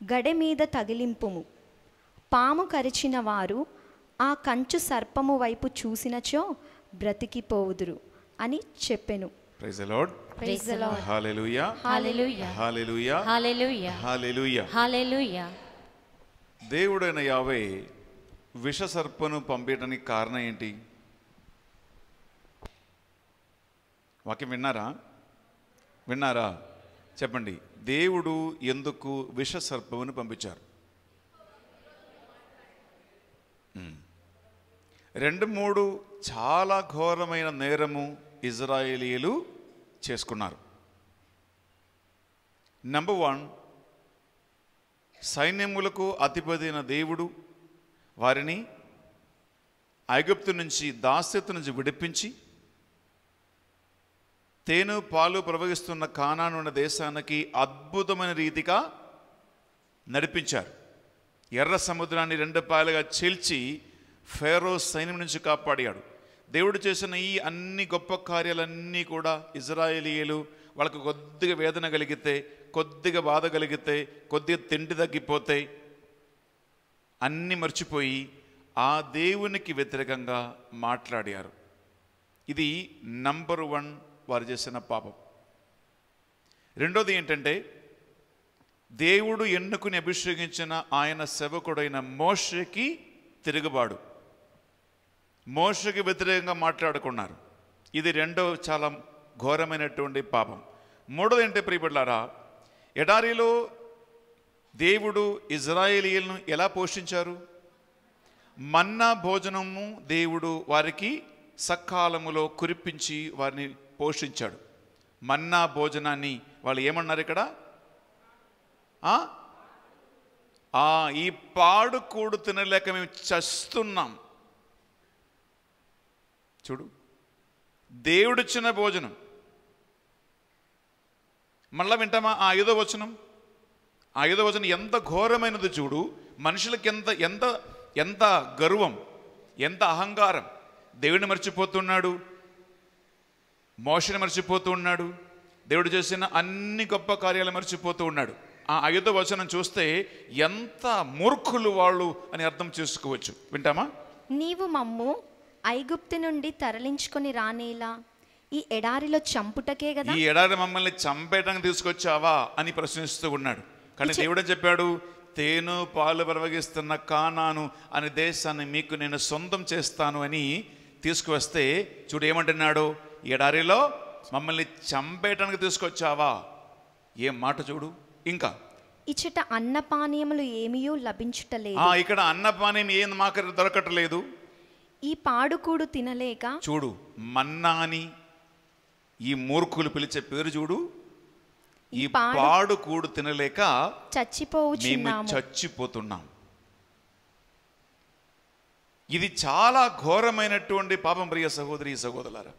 గడె మీద తగిలింపుము. పాము కరిచిన వారు ఆ కంచు సర్పము వైపు చూసినచో బ్రతికిపోవుదురు అని చెప్పెను. Praise the lord. Praise the Lord. Hallelujah. Hallelujah. Hallelujah. Hallelujah. Hallelujah. Hallelujah. దేవుడైన యావే విష సర్పను పంపేయడానికి కారణం ఏంటి? వాక్యం విన్నారా? చెప్పండి. దేవుడు ఎందుకు విష సర్పమును పంపించారు? 2-3 చాలా ఘోరమైన నేరము ఇజ్రాయేలీయులు చేసుకున్నారు. నంబర్ 1, సైన్యములకు అధిపతి అయిన దేవుడు వారిని ఐగుప్తు నుంచి, దాస్యత నుంచి విడిపించి తేనె పాలు ప్రవహిస్తున్న కానాను అనే దేశానికి అద్భుతమైన రీతిగా నడిపించారు. ఎర్ర సముద్రాన్ని 2 పాయలుగా చీల్చి ఫేరో సైన్యం నుంచి కాపాడాడు. దేవుడు చేసిన ఈ అన్ని గొప్ప కార్యాలన్నీ కూడా ఇజ్రాయేలీయులు వాళ్ళకు కొద్దిగా వేదన కలిగితే, కొద్దిగా బాధ కలిగితే, కొద్దిగా తిండి తగ్గిపోతే అన్నీ మర్చిపోయి ఆ దేవునికి వ్యతిరేకంగా మాట్లాడారు. ఇది నంబర్ 1 వారు చేసిన పాపం. రెండోది ఏంటంటే, దేవుడు ఎన్నుకుని అభిషేకించిన ఆయన సేవకుడైన మోషేకి తిరుగుబాటు. మోషేకి వ్యతిరేకంగా మాట్లాడుకున్నారు. ఇది రెండో చాలా ఘోరమైనటువంటి పాపం. మూడోది ఏంటంటే ప్రియబిడ్డలారా, ఎడారిలో దేవుడు ఇజ్రాయేలీయులను ఎలా పోషించారు? మన్నా భోజనము దేవుడు వారికి సకాలములో కురిపించి వారిని పోషించాడు. మన్నా భోజనాన్ని వాళ్ళు ఏమన్నారు ఇక్కడ? ఈ పాడుకూడు తినలేక మేము చస్తున్నాం. చూడు, దేవుడిచ్చిన భోజనం. మళ్ళా వింటామా ఆ 5వ వచనం? ఆ 5వ వచనం ఎంత ఘోరమైనది చూడు. మనుషులకి ఎంత గర్వం, ఎంత అహంకారం. దేవుడిని మర్చిపోతున్నాడు, మోషేని మర్చిపోతూ ఉన్నాడు, దేవుడు చేసిన అన్ని గొప్ప కార్యాలు మర్చిపోతూ ఉన్నాడు. ఆ 5వ వచనం చూస్తే ఎంత మూర్ఖులు వాళ్ళు అని అర్థం చేసుకోవచ్చు. వింటామా? నీవు మమ్ము ఐగుప్తు నుండి తరలించుకొని రానేలా ఈ ఎడారిలో చంపుటకే కదా? ఈ ఎడారి మమ్మల్ని చంపేయడానికి తీసుకొచ్చావా అని ప్రశ్నిస్తూ ఉన్నాడు. కానీ దేవుడు చెప్పాడు, తేనె పాలు ప్రవహిస్తున్న కానాను అనే దేశాన్ని మీకు నేను సొంతం చేస్తాను అని తీసుకువస్తే చూడు ఏమంటున్నాడు? ఎడారిలో మమ్మల్ని చంపేయటానికి తీసుకొచ్చావా? ఏం మాట చూడు. ఇంకా ఇచ్చట అన్నపానీయములు ఏమీయూ లభించుటలేదు. ఇక్కడ అన్నపానీయం ఏం మాకు దొరకట్లేదు. ఈ పాడుకూడు తినలేక, చూడు మన్నాని ఈ మూర్ఖులు పిలిచే పేరు చూడు. ఈ పాడుకూడు తినలేక చచ్చిపోతున్నాం. ఇది చాలా ఘోరమైనటువంటి పాపం ప్రియ సహోదరి సహోదరులారా.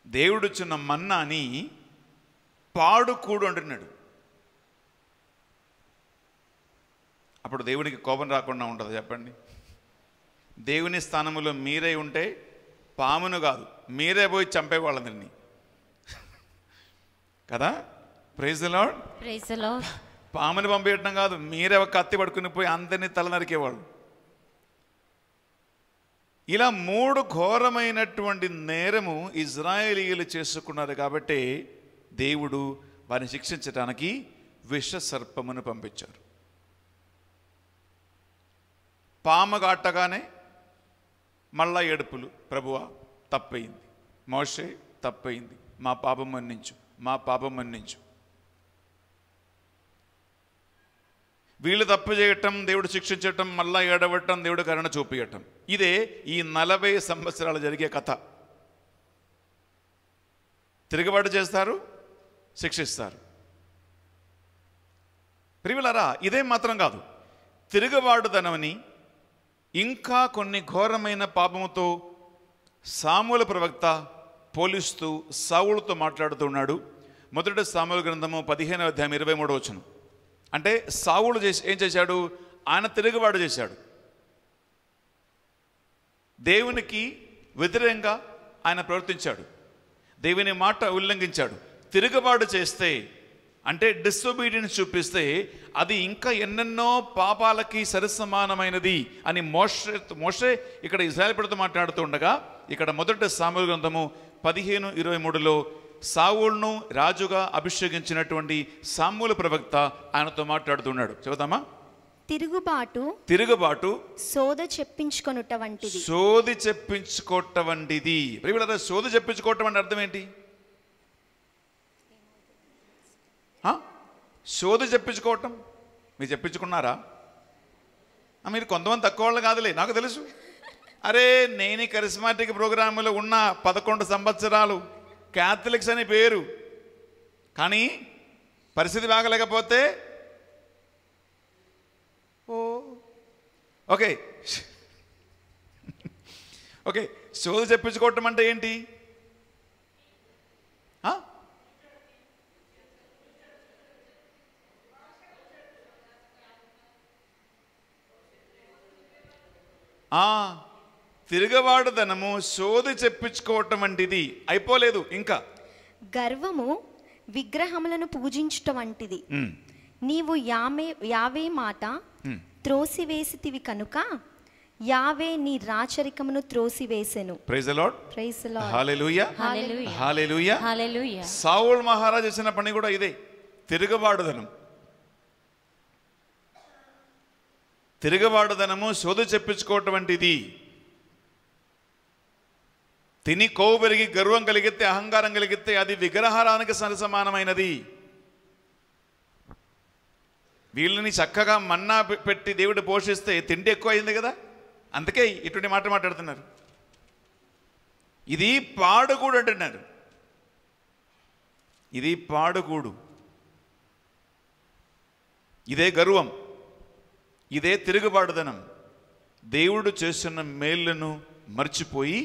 దేవుడు చిన్న మన్నాని పాడుకూడు అంటున్నాడు. అప్పుడు దేవునికి కోపం రాకుండా ఉంటుందా చెప్పండి? దేవుని స్థానంలో మీరే ఉంటే పామును కాదు మీరే పోయి చంపేవాళ్ళందరినీ కదా. Praise the lord. Praise the lord. పాముని పంపేయటం కాదు, మీరే ఒక కత్తి పట్టుకుని పోయి అందరినీ తల నరికేవాళ్ళు. ఇలా 3 ఘోరమైనటువంటి నేరము ఇజ్రాయేలీయులు చేసుకున్నారు. కాబట్టి దేవుడు వారిని శిక్షించడానికి విష సర్పమును పంపించారు. పాము కాటగానే మళ్ళా ఏడుపులు, ప్రభువా తప్పయింది, మోషే తప్పయింది, మా పాపం మన్నించు, మా పాపం మన్నించు. వీళ్ళు తప్పు చేయటం, దేవుడు శిక్షించటం, మళ్ళా ఏడవటం, దేవుడు కరుణ చూపించటం. ఇదే ఈ 40 సంవత్సరాలు జరిగే కథ. తిరుగుబాటు చేస్తారు, శిక్షిస్తారు. ప్రియులారా, ఇదే మాత్రం కాదు, తిరుగుబాటుతనమని ఇంకా కొన్ని ఘోరమైన పాపముతో సాముయేలు ప్రవక్త పోలిస్తూ సౌలుతో మాట్లాడుతున్నాడు. మొదటి సాముయేలు గ్రంథము 15వ అధ్యాయం 23వ వచనం. అంటే సౌలు ఏం చేశాడు? ఆయన తిరుగుబాటు చేశాడు. దేవునికి వ్యతిరేకంగా ఆయన ప్రవర్తించాడు, దేవుని మాట ఉల్లంఘించాడు. తిరుగుబాటు చేస్తే అంటే డిసొబీడియన్స్ చూపిస్తే అది ఇంకా ఎన్నెన్నో పాపాలకి సరిసమానమైనది అని మోషే ఇక్కడ ఇశ్రాయేలు ప్రజలతో మాట్లాడుతూ ఉండగా, ఇక్కడ మొదటి సాముయేలు గ్రంథము 15:23లో సావుల్ను రాజుగా అభిషేకించినటువంటి సాముయేలు ప్రవక్త ఆయనతో మాట్లాడుతున్నాడు. చెబుతామా? తిరుగుబాటు సోద చెప్పించుకొనుట వంటిది. సోది చెప్పించుకోవటం వంటిది. సోది చెప్పించుకోవటం అంటే అర్థం ఏంటి? సోది చెప్పించుకోవటం మీరు చెప్పించుకున్నారా? మీరు కొంతమంది తక్కువ వాళ్ళు కాదులే, నాకు తెలుసు. అరే నేను కరిస్మాటిక్ ప్రోగ్రాములో ఉన్న 11 సంవత్సరాలు, క్యాథలిక్స్ అని పేరు, కానీ పరిస్థితి బాగలేకపోతే ఓకే ఓకే సోది చెప్పించుకోవటం అంటే ఏంటి? తిరగవాడుదనము సోది చెప్పించుకోవటం వంటిది. అయిపోలేదు ఇంకా. గర్వము విగ్రహములను పూజించటం వంటిది. నీవు యావే మాట త్రోసివేసితివి కనుక యావే నీ రాచరికమును త్రోసివేసెను. Praise the lord. Praise the Lord. Hallelujah. Hallelujah. Hallelujah. Hallelujah. Saul మహారాజు చేసిన పని కూడా ఇదే, తిరగవాడుదనము సోది చెప్పించుకోవటం వంటిది. తిని కొవ్వు పెరిగి గర్వం కలిగితే, అహంకారం కలిగితే అది విగ్రహారానికి సరిసమానమైనది. వీళ్ళని చక్కగా మన్నా పెట్టి దేవుడు పోషిస్తే తిండి ఎక్కువ అయింది కదా, అందుకే ఇటువంటి మాట మాట్లాడుతున్నారు. ఇది పాడుగూడు అంటున్నారు. ఇది పాడుగూడు, ఇదే గర్వం, ఇదే తిరుగుబాటుదనం. దేవుడు చేస్తున్న మేళ్లను మర్చిపోయి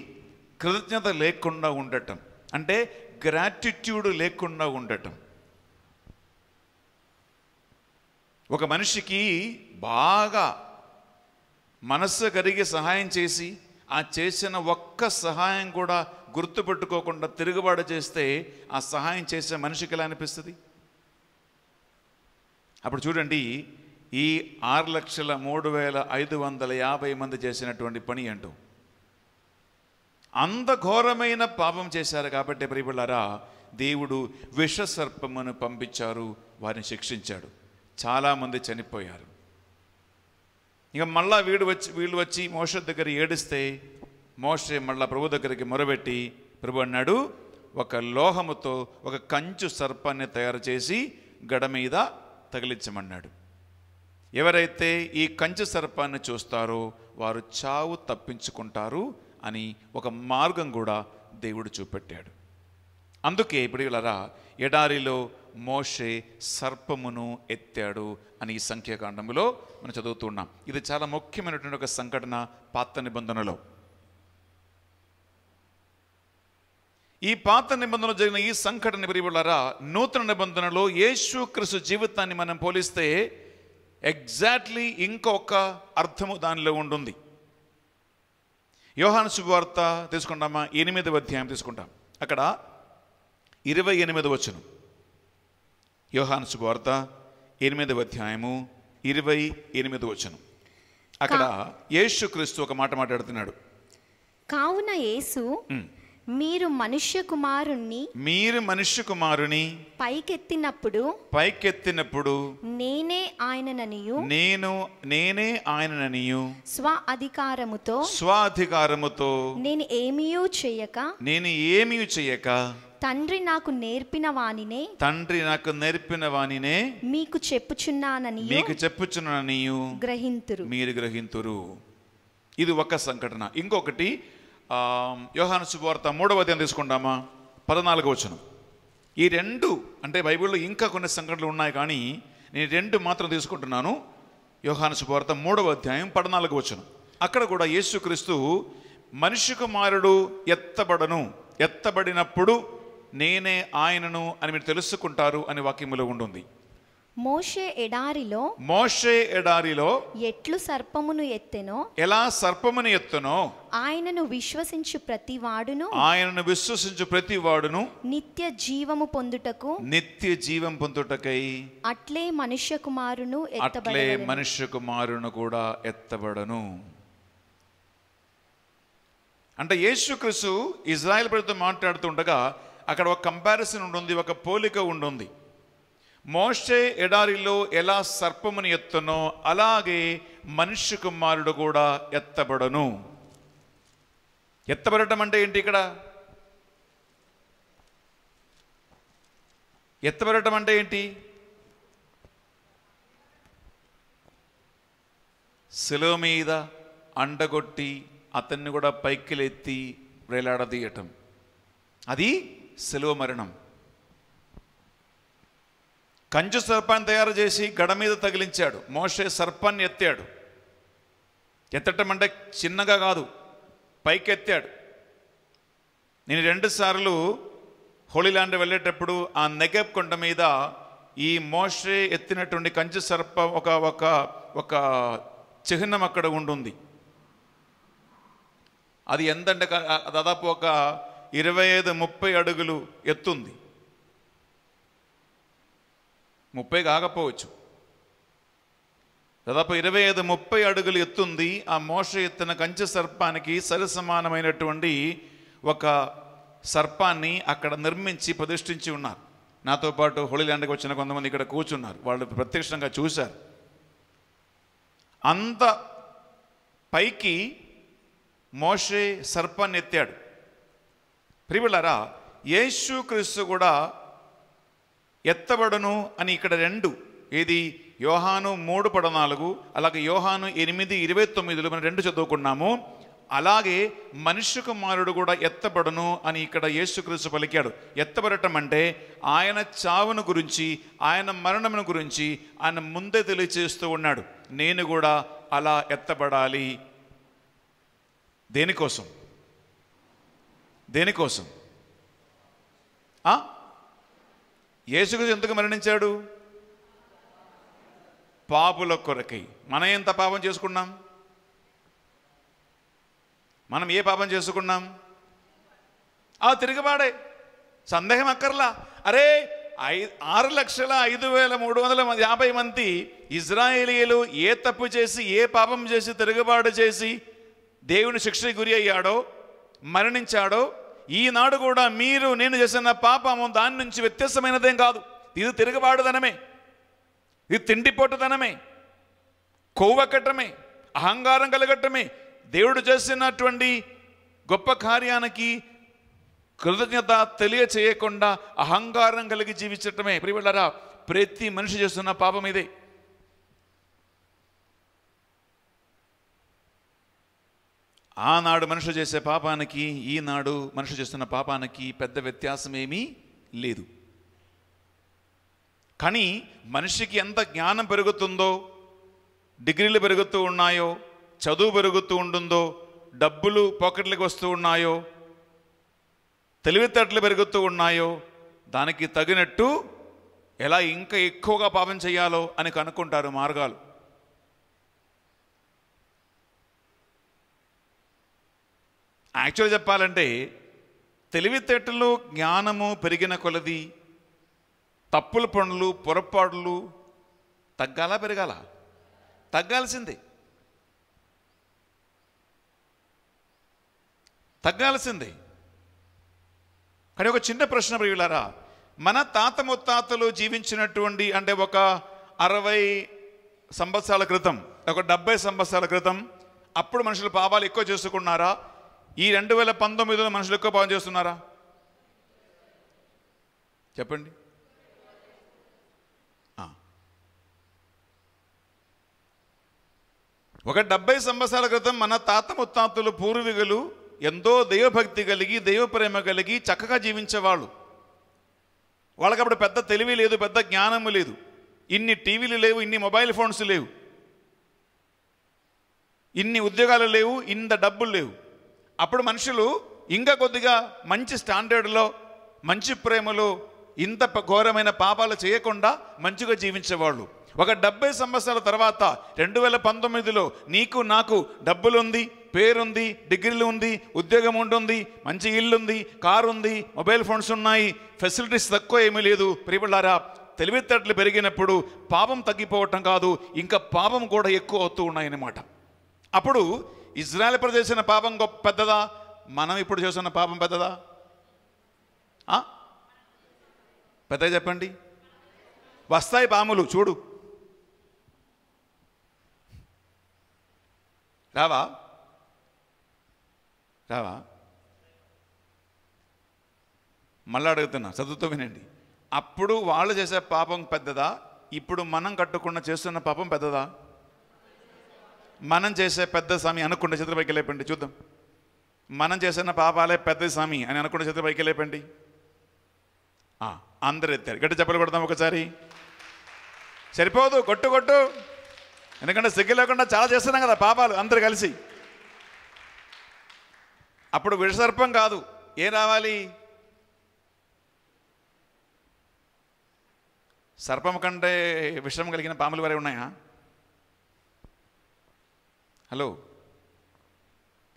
కృతజ్ఞత లేకుండా ఉండటం, అంటే గ్రాటిట్యూడ్ లేకుండా ఉండటం. ఒక మనిషికి బాగా మనస్సు కరిగి సహాయం చేసి ఆ చేసిన ఒక్క సహాయం కూడా గుర్తుపెట్టుకోకుండా తిరుగుబాటు చేస్తే ఆ సహాయం చేసే మనిషికి ఎలా అనిపిస్తుంది? అప్పుడు చూడండి, ఈ 6,03,550 మంది చేసినటువంటి పని అంటూ అంత ఘోరమైన పాపం చేశారు. కాబట్టి ప్రియబిడ్డలారా, దేవుడు విషసర్పమును పంపించారు, వారిని శిక్షించాడు. చాలామంది చనిపోయారు. ఇక మళ్ళా వీళ్ళు వచ్చి మోషే దగ్గర ఏడిస్తే మోషే మళ్ళా ప్రభు దగ్గరికి మొరబెట్టి, ప్రభు అన్నాడు, ఒక లోహముతో ఒక కంచు సర్పాన్ని తయారు చేసి గడ మీద తగిలించమన్నాడు. ఎవరైతే ఈ కంచు సర్పాన్ని చూస్తారో వారు చావు తప్పించుకుంటారు అని ఒక మార్గం కూడా దేవుడు చూపెట్టాడు. అందుకే ఇప్పుడు ఇలా ఎడారిలో మోషే సర్పమును ఎత్తాడు అని ఈ సంఖ్యాకాండములో మనం చదువుతున్నాం. ఇది చాలా ముఖ్యమైనటువంటి ఒక సంఘటన పాత నిబంధనలో. ఈ పాత నిబంధనలో జరిగిన ఈ సంఘటన ప్రియబిడ్డలారా, నూతన నిబంధనలో యేసుక్రీస్తు జీవితాన్ని మనం పోలిస్తే ఎగ్జాక్ట్లీ ఇంకొక అర్థము దానిలో ఉంటుంది. యోహాను శుభవార్త తీసుకుంటామా? 8వ అధ్యాయం తీసుకుంటాం. అక్కడ 28వ వచనం. యోహాను శుభవార్త 8వ అధ్యాయము 28వ వచనం. అక్కడ యేసుక్రీస్తు ఒక మాట మాట్లాడుతున్నాడు. కావున యేసు, మీరు మనుష్య కుమారుని పైకెత్తినప్పుడు నేనే ఆయనననియు స్వ అధికారముతో నేను ఏమీయూ చేయక తండ్రి నాకు నేర్పిన వానినే మీకు చెప్పుచున్నాననియు గ్రహింతురు. ఇది ఒక సంఘటన. ఇంకొకటి యోహాను శుభవార్త 3వ అధ్యాయం తీసుకుంటామా? 14వ వచనం. ఈ రెండు, అంటే బైబిల్లో ఇంకా కొన్ని సంఘటనలు ఉన్నాయి కానీ నేను 2 మాత్రం తీసుకుంటున్నాను. యోహాను శుభవార్త 3వ అధ్యాయం 14వ వచనం. అక్కడ కూడా యేసుక్రీస్తు మనిషి కుమారుడు ఎత్తబడినప్పుడు నేనే ఆయనను అని మీరు తెలుసుకుంటారు అని వాక్యములో ఉంటుంది. మోషే ఎడారిలో ఎట్లు సర్పమును ఎత్తెనో, ఎలా సర్పమును ఎత్తునో, ఆయనను విశ్వసించు ప్రతి వాడును నిత్య జీవం పొందుటకై అట్లే మనుష్య కుమారును కూడా ఎత్తబడను. అంటే యేసుక్రీస్తు ఇజ్రాయెల్ ప్రజలతో మాట్లాడుతుండగా అక్కడ ఒక కంపారిజన్ ఉంటుంది, ఒక పోలిక ఉంటుంది. మోషే ఎడారిలో ఎలా సర్పముని ఎత్తునో అలాగే మనుష్య కుమారుడు కూడా ఎత్తబడను. ఎత్తబడటం అంటే ఏంటి? ఇక్కడ ఎత్తబడటం అంటే ఏంటి? శిలువ మీద అండగొట్టి అతన్ని కూడా పైకి ఎత్తి వేలాడదీయటం, అది శిలువ మరణం. కంచు సర్పాన్ని తయారు చేసి గడ మీద తగిలించాడు. మోషే సర్పాన్ని ఎత్తాడు. ఎత్తటం అంటే చిన్నగా కాదు, పైకి ఎత్తాడు. నేను 2 సార్లు హోలీ ల్యాండ్ వెళ్ళేటప్పుడు ఆ నెగెబ్ కొండ మీద ఈ మోషే ఎత్తినటువంటి కంచు సర్పం ఒక చిహ్నం అక్కడ ఉంటుంది. అది ఎంతంటే దాదాపు ఒక 25-30 అడుగులు ఎత్తుంది. 30 కాకపోవచ్చు, దాదాపు 25-30 అడుగులు ఎత్తుంది. ఆ మోషే ఎత్తిన కంచె సర్పానికి సరి సమానమైనటువంటి ఒక సర్పాన్ని అక్కడ నిర్మించి ప్రతిష్ఠించి ఉన్నారు. నాతో పాటు హోలీ ల్యాండ్కి వచ్చిన కొంతమంది ఇక్కడ కూర్చున్నారు, వాళ్ళు ప్రత్యక్షంగా చూశారు. అంత పైకి మోషే సర్పాన్ని ఎత్తాడు. ప్రియులారా, యేసుక్రీస్తు కూడా ఎత్తబడును అని ఇక్కడ 2, ఏది యోహాను 3:14, అలాగే యోహాను 8:29 మనం 2 చదువుకున్నాము. అలాగే మనుష్య కుమారుడు కూడా ఎత్తబడును అని ఇక్కడ యేసుక్రీస్తు పలికాడు. ఎత్తబడటం అంటే ఆయన చావును గురించి, ఆయన మరణమును గురించి ఆయన ముందే తెలియచేస్తూ ఉన్నాడు. నేను కూడా అలా ఎత్తబడాలి. దేనికోసం? యేసుక్రీస్తు ఎందుకు మరణించాడు? పాపుల కొరకై. మనం ఎంత పాపం చేసుకున్నాం? మనం ఏ పాపం చేసుకున్నాం? తిరుగుబాడే, సందేహం అక్కర్లా. అరే 6,05,350 మంది ఇజ్రాయేలీయులు ఏ తప్పు చేసి, ఏ పాపం చేసి, తిరుగుబాటు చేసి దేవుని శిక్షకు గురి అయ్యాడో, మరణించాడో, ఈనాడు కూడా మీరు నేను చేసిన పాపము దాని నుంచి వ్యత్యాసమైనదేం కాదు. ఇది తిరుగుబాటుదనమే, ఇది తిండిపోటుదనమే, కొవ్వెక్కటమే, అహంకారం కలగటమే. దేవుడు చేసినటువంటి గొప్ప కార్యానికి కృతజ్ఞత తెలియచేయకుండా అహంకారం కలిగి జీవించటమే. ప్రియలారా, ప్రతి మనిషి చేస్తున్న పాపం ఇదే. ఆనాడు మనుషులు చేసే పాపానికి, ఈనాడు మనుషులు చేస్తున్న పాపానికి పెద్ద వ్యత్యాసం ఏమీ లేదు. కానీ మనిషికి ఎంత జ్ఞానం పెరుగుతుందో, డిగ్రీలు పెరుగుతూ ఉన్నాయో, చదువు పెరుగుతూ ఉంటుందో, డబ్బులు పాకెట్లకు వస్తూ ఉన్నాయో, తెలివితేటలు పెరుగుతూ ఉన్నాయో, దానికి తగినట్టు ఎలా ఇంకా ఎక్కువగా పాపం చేయాలో అని కనుక్కుంటారు మార్గాలు. యాక్చువల్గా చెప్పాలంటే తెలివితేటలు, జ్ఞానము పెరిగిన కొలది తప్పుల పనులు, పొరపాట్లు తగ్గాలా పెరగాల? తగ్గాల్సిందే. కానీ ఒక చిన్న ప్రశ్న ప్రియులారా, మన తాత ముత్తాతలు జీవించినటువంటి, అంటే ఒక 60 సంవత్సరాల క్రితం, ఒక 70 సంవత్సరాల క్రితం, అప్పుడు మనుషులు పాపాలు ఎక్కువ చేసుకున్నారా? ఈ 2019లో మనుషులు ఎక్కువ పాపం చేస్తున్నారా? చెప్పండి. ఒక 70 సంవత్సరాల క్రితం మన తాత ముత్తాతలు, పూర్వీకులు ఎంతో దైవభక్తి కలిగి, దైవ ప్రేమ కలిగి చక్కగా జీవించేవాళ్ళు. వాళ్ళకి అప్పుడు పెద్ద తెలివి లేదు, పెద్ద జ్ఞానము లేదు, ఇన్ని టీవీలు లేవు, ఇన్ని మొబైల్ ఫోన్స్ లేవు, ఇన్ని ఉద్యోగాలు లేవు, ఇంత డబ్బులు లేవు. అప్పుడు మనుషులు ఇంకా కొద్దిగా మంచి స్టాండర్డ్లో, మంచి ప్రేమలో, ఇంత ఘోరమైన పాపాలు చేయకుండా మంచిగా జీవించేవాళ్ళు. ఒక 70 సంవత్సరాల తర్వాత 2019లో నీకు నాకు డబ్బులుంది, పేరుంది, డిగ్రీలు ఉంది, ఉద్యోగం ఉంటుంది, మంచి ఇల్లు ఉంది, కారు ఉంది, మొబైల్ ఫోన్స్ ఉన్నాయి, ఫెసిలిటీస్ తక్కువ ఏమీ లేదు. ప్రియబిడ్లారా, తెలివితేటలు పెరిగినప్పుడు పాపం తగ్గిపోవటం కాదు, ఇంకా పాపం కూడా ఎక్కువ అవుతూ ఉన్నాయన్నమాట. అప్పుడు ఇజ్రాయెల్ ప్రజలు చేసిన పాపం పెద్దదా, మనం ఇప్పుడు చేస్తున్న పాపం పెద్దదా? పెద్దగా చెప్పండి. వస్తాయి పాములు, చూడు. రావా రావా? మళ్ళీ అడుగుతున్నా, చదువుతూ వినండి. అప్పుడు వాళ్ళు చేసే పాపం పెద్దదా, ఇప్పుడు మనం కట్టుకున్న చేస్తున్న పాపం పెద్దదా? మనం చేసే పెద్ద స్వామి అనుకున్న చేతుల పైకి లేపండి చూద్దాం. మనం చేసిన పాపాలే పెద్ద స్వామి అని అనుకున్న చేతుల పైకి లేపండి. అందరు ఎత్తారు. గట్టి చెప్పలు కొడదాం ఒకసారి. సరిపోదు, కొట్టు కొట్టు. ఎందుకంటే సిగ్గు లేకుండా చాలా చేస్తున్నాం కదా పాపాలు అందరు కలిసి. అప్పుడు విషసర్పం కాదు, ఏం రావాలి? సర్పం కంటే విషం కలిగిన పాములు వరే ఉన్నాయా? హలో,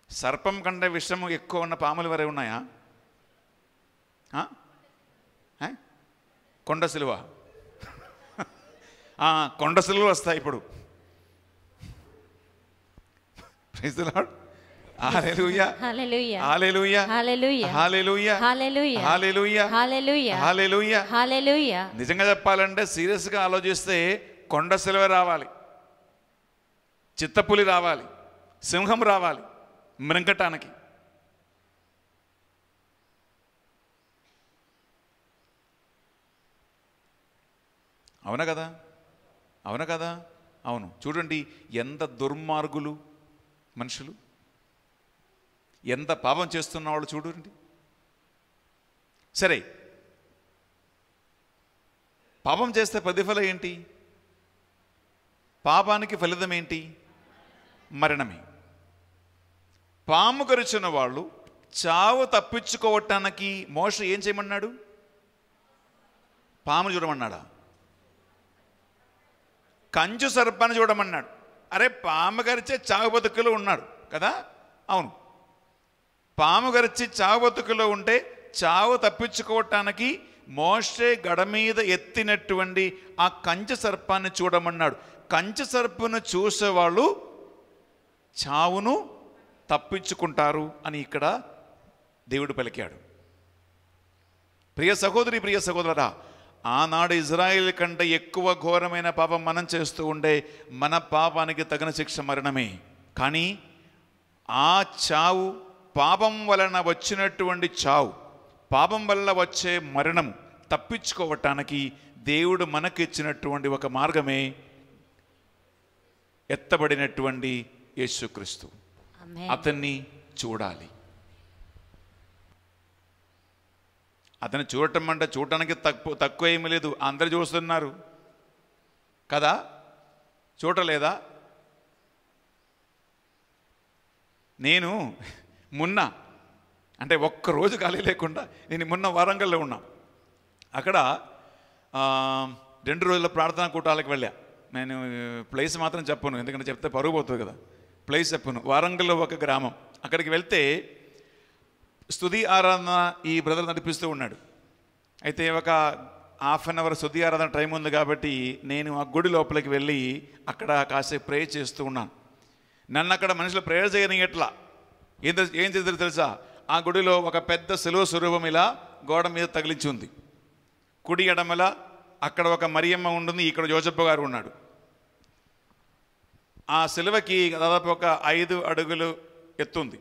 సర్పం కంటే విషము ఎక్కువ ఉన్న పాములు వరే ఉన్నాయా? కొండ సిలువ, కొండ సిలువలు వస్తాయి ఇప్పుడు. Praise the Lord. Hallelujah hallelujah hallelujah hallelujah hallelujah hallelujah hallelujah hallelujah hallelujah. నిజంగా చెప్పాలంటే సీరియస్గా ఆలోచిస్తే కొండ సిలువ రావాలి, చిత్తపులి రావాలి, సింహం రావాలి మృంగటానికి. అవునా కదా? అవునా కదా? అవును. చూడండి ఎంత దుర్మార్గులు మనుషులు, ఎంత పాపం చేస్తున్న వాళ్ళు చూడండి. సరే, పాపం చేస్తే ప్రతిఫలం ఏంటి? పాపానికి ఫలితం ఏంటి? మరణమే. పాము కరిచిన వాళ్ళు చావు తప్పించుకోవటానికి మోషే ఏం చేయమన్నాడు? పామును చూడమన్నాడా? కంచు సర్పాన్ని చూడమన్నాడు. అరే, పాము గరిచే చావు బతుకులో ఉన్నాడు కదా? అవును, పాము గరిచి చావు బతుకులో ఉంటే చావు తప్పించుకోవటానికి మోషే గడ మీద ఎత్తినటువంటి ఆ కంచు సర్పాన్ని చూడమన్నాడు. కంచు సర్పను చూసేవాళ్ళు చావును తప్పించుకుంటారు అని ఇక్కడ దేవుడు పలికాడు. ప్రియ సహోదరి, ప్రియ సహోదరా, ఆనాడు ఇజ్రాయేల్ కంటే ఎక్కువ ఘోరమైన పాపం మనం చేస్తూ ఉండే మన పాపానికి తగిన శిక్ష మరణమే. కానీ ఆ చావు, పాపం వలన వచ్చినటువంటి చావు, పాపం వల్ల వచ్చే మరణం తప్పించుకోవటానికి దేవుడు మనకిచ్చినటువంటి ఒక మార్గమే ఎత్తబడినటువంటి యేసుక్రీస్తు. అతన్ని చూడాలి. అతన్ని చూడటం అంటే చూడటానికి తక్కువ ఏమీ లేదు, అందరు చూస్తున్నారు కదా? చూడలేదా? నేను మొన్న, అంటే ఒక్కరోజు ఖాళీ లేకుండా నేను మొన్న వరంగల్లో ఉన్నా. అక్కడ 2 రోజుల ప్రార్థనా కూటాలకు వెళ్ళా. నేను ప్లేస్ మాత్రం చెప్పను, ఎందుకంటే చెప్తే పరుగు పోతుంది కదా. ప్లేస్ చెప్పను. వరంగల్లో ఒక గ్రామం. అక్కడికి వెళ్తే స్తుతి ఆరాధన ఈ బ్రదర్ నడిపిస్తూ ఉన్నాడు. అయితే ఒక ½ అన్ అవర్ స్తుతి ఆరాధన టైం ఉంది కాబట్టి నేను ఆ గుడి లోపలికి వెళ్ళి అక్కడ కాసేపు ప్రేయర్ చేస్తూ ఉన్నాను. నన్ను అక్కడ మనుషులు ప్రేయర్ చేయనియట్లా. ఏం చేద్దరు తెలుసా? ఆ గుడిలో ఒక పెద్ద శిలువ స్వరూపం ఇలా గోడ మీద తగిలించి ఉంది. కుడి ఎడమల అక్కడ ఒక మరియమ్మ ఉంటుంది, ఇక్కడ జోసెఫ్ గారు ఉన్నాడు. ఆ శిలువకి దాదాపు ఒక 5 అడుగులు ఎత్తుంది.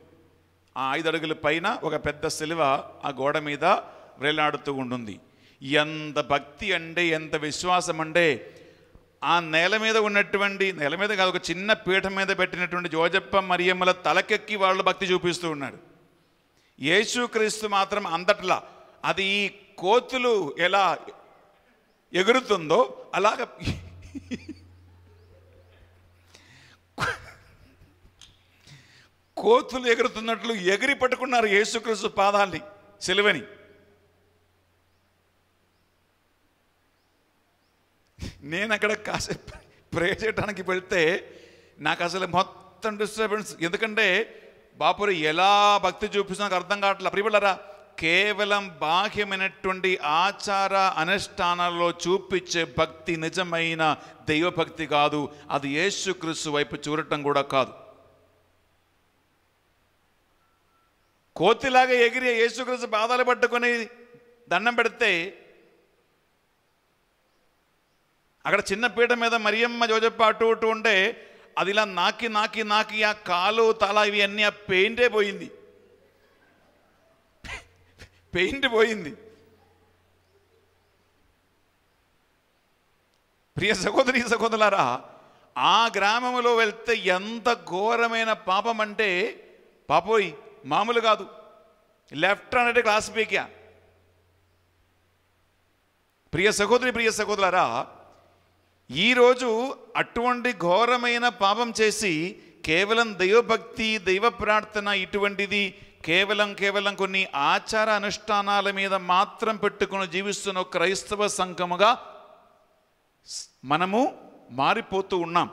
ఆ 5 అడుగుల పైన ఒక పెద్ద శిలువ ఆ గోడ మీద వేలాడుతూ ఉంటుంది. ఎంత భక్తి అంటే, ఎంత విశ్వాసం అంటే, ఆ నేల మీద ఉన్నటువంటి, నేల మీద కాదు, ఒక చిన్న పీఠ మీద పెట్టినటువంటి జోజప్ప మరియమ్మల తలకెక్కి వాళ్ళు భక్తి చూపిస్తూ ఉన్నాడు. యేసుక్రీస్తు మాత్రం అంతట్లా, అది ఈ కోతులు ఎలా ఎగురుతుందో అలాగ కోతులు ఎగురుతున్నట్లు ఎగిరి పట్టుకున్నారు యేసుక్రీస్తు పాదాల్ని, సిలువని. నేను అక్కడ కాసేపు ప్రే చేయడానికి వెళ్తే నాకు అసలు మొత్తం డిస్టర్బెన్స్. ఎందుకంటే బాపురు ఎలా భక్తి చూపిస్తున్నా నాకు అర్థం కావట్లేదు. ప్రియబిడ్డలారా, కేవలం బాహ్యమైనటువంటి ఆచార అనుష్ఠానాల్లో చూపించే భక్తి నిజమైన దైవభక్తి కాదు. అది యేసుక్రీస్తు వైపు చూడటం కూడా కాదు. కోతిలాగా ఎగిరి యేసుక్రీస్తు పాదాలు పట్టుకొని దండం పెడితే అక్కడ చిన్న పీట మీద మరియమ్మ జోజప్ప అటు ఇటు ఉంటే అది ఇలా నాకి నాకి నాకి ఆ కాలు తల ఇవి అన్నీ ఆ పెయింటే పోయింది, పెయింట్ పోయింది. ప్రియ సహోదరి సహోదరులారా, ఆ గ్రామంలో వెళ్తే ఎంత ఘోరమైన పాపం అంటే పాపోయ్ మామూలు కాదు. లెఫ్ట్ అంటే క్లాస్ పీకా. ప్రియ సహోదరి ప్రియ సహోదరులారా, ఈరోజు అటువంటి ఘోరమైన పాపం చేసి కేవలం దైవభక్తి దైవ ప్రార్థన ఇటువంటిది కేవలం కొన్ని ఆచార అనుష్ఠానాల మీద మాత్రం పెట్టుకుని జీవిస్తున్న క్రైస్తవ సంఘముగా మనము మారిపోతూ ఉన్నాం.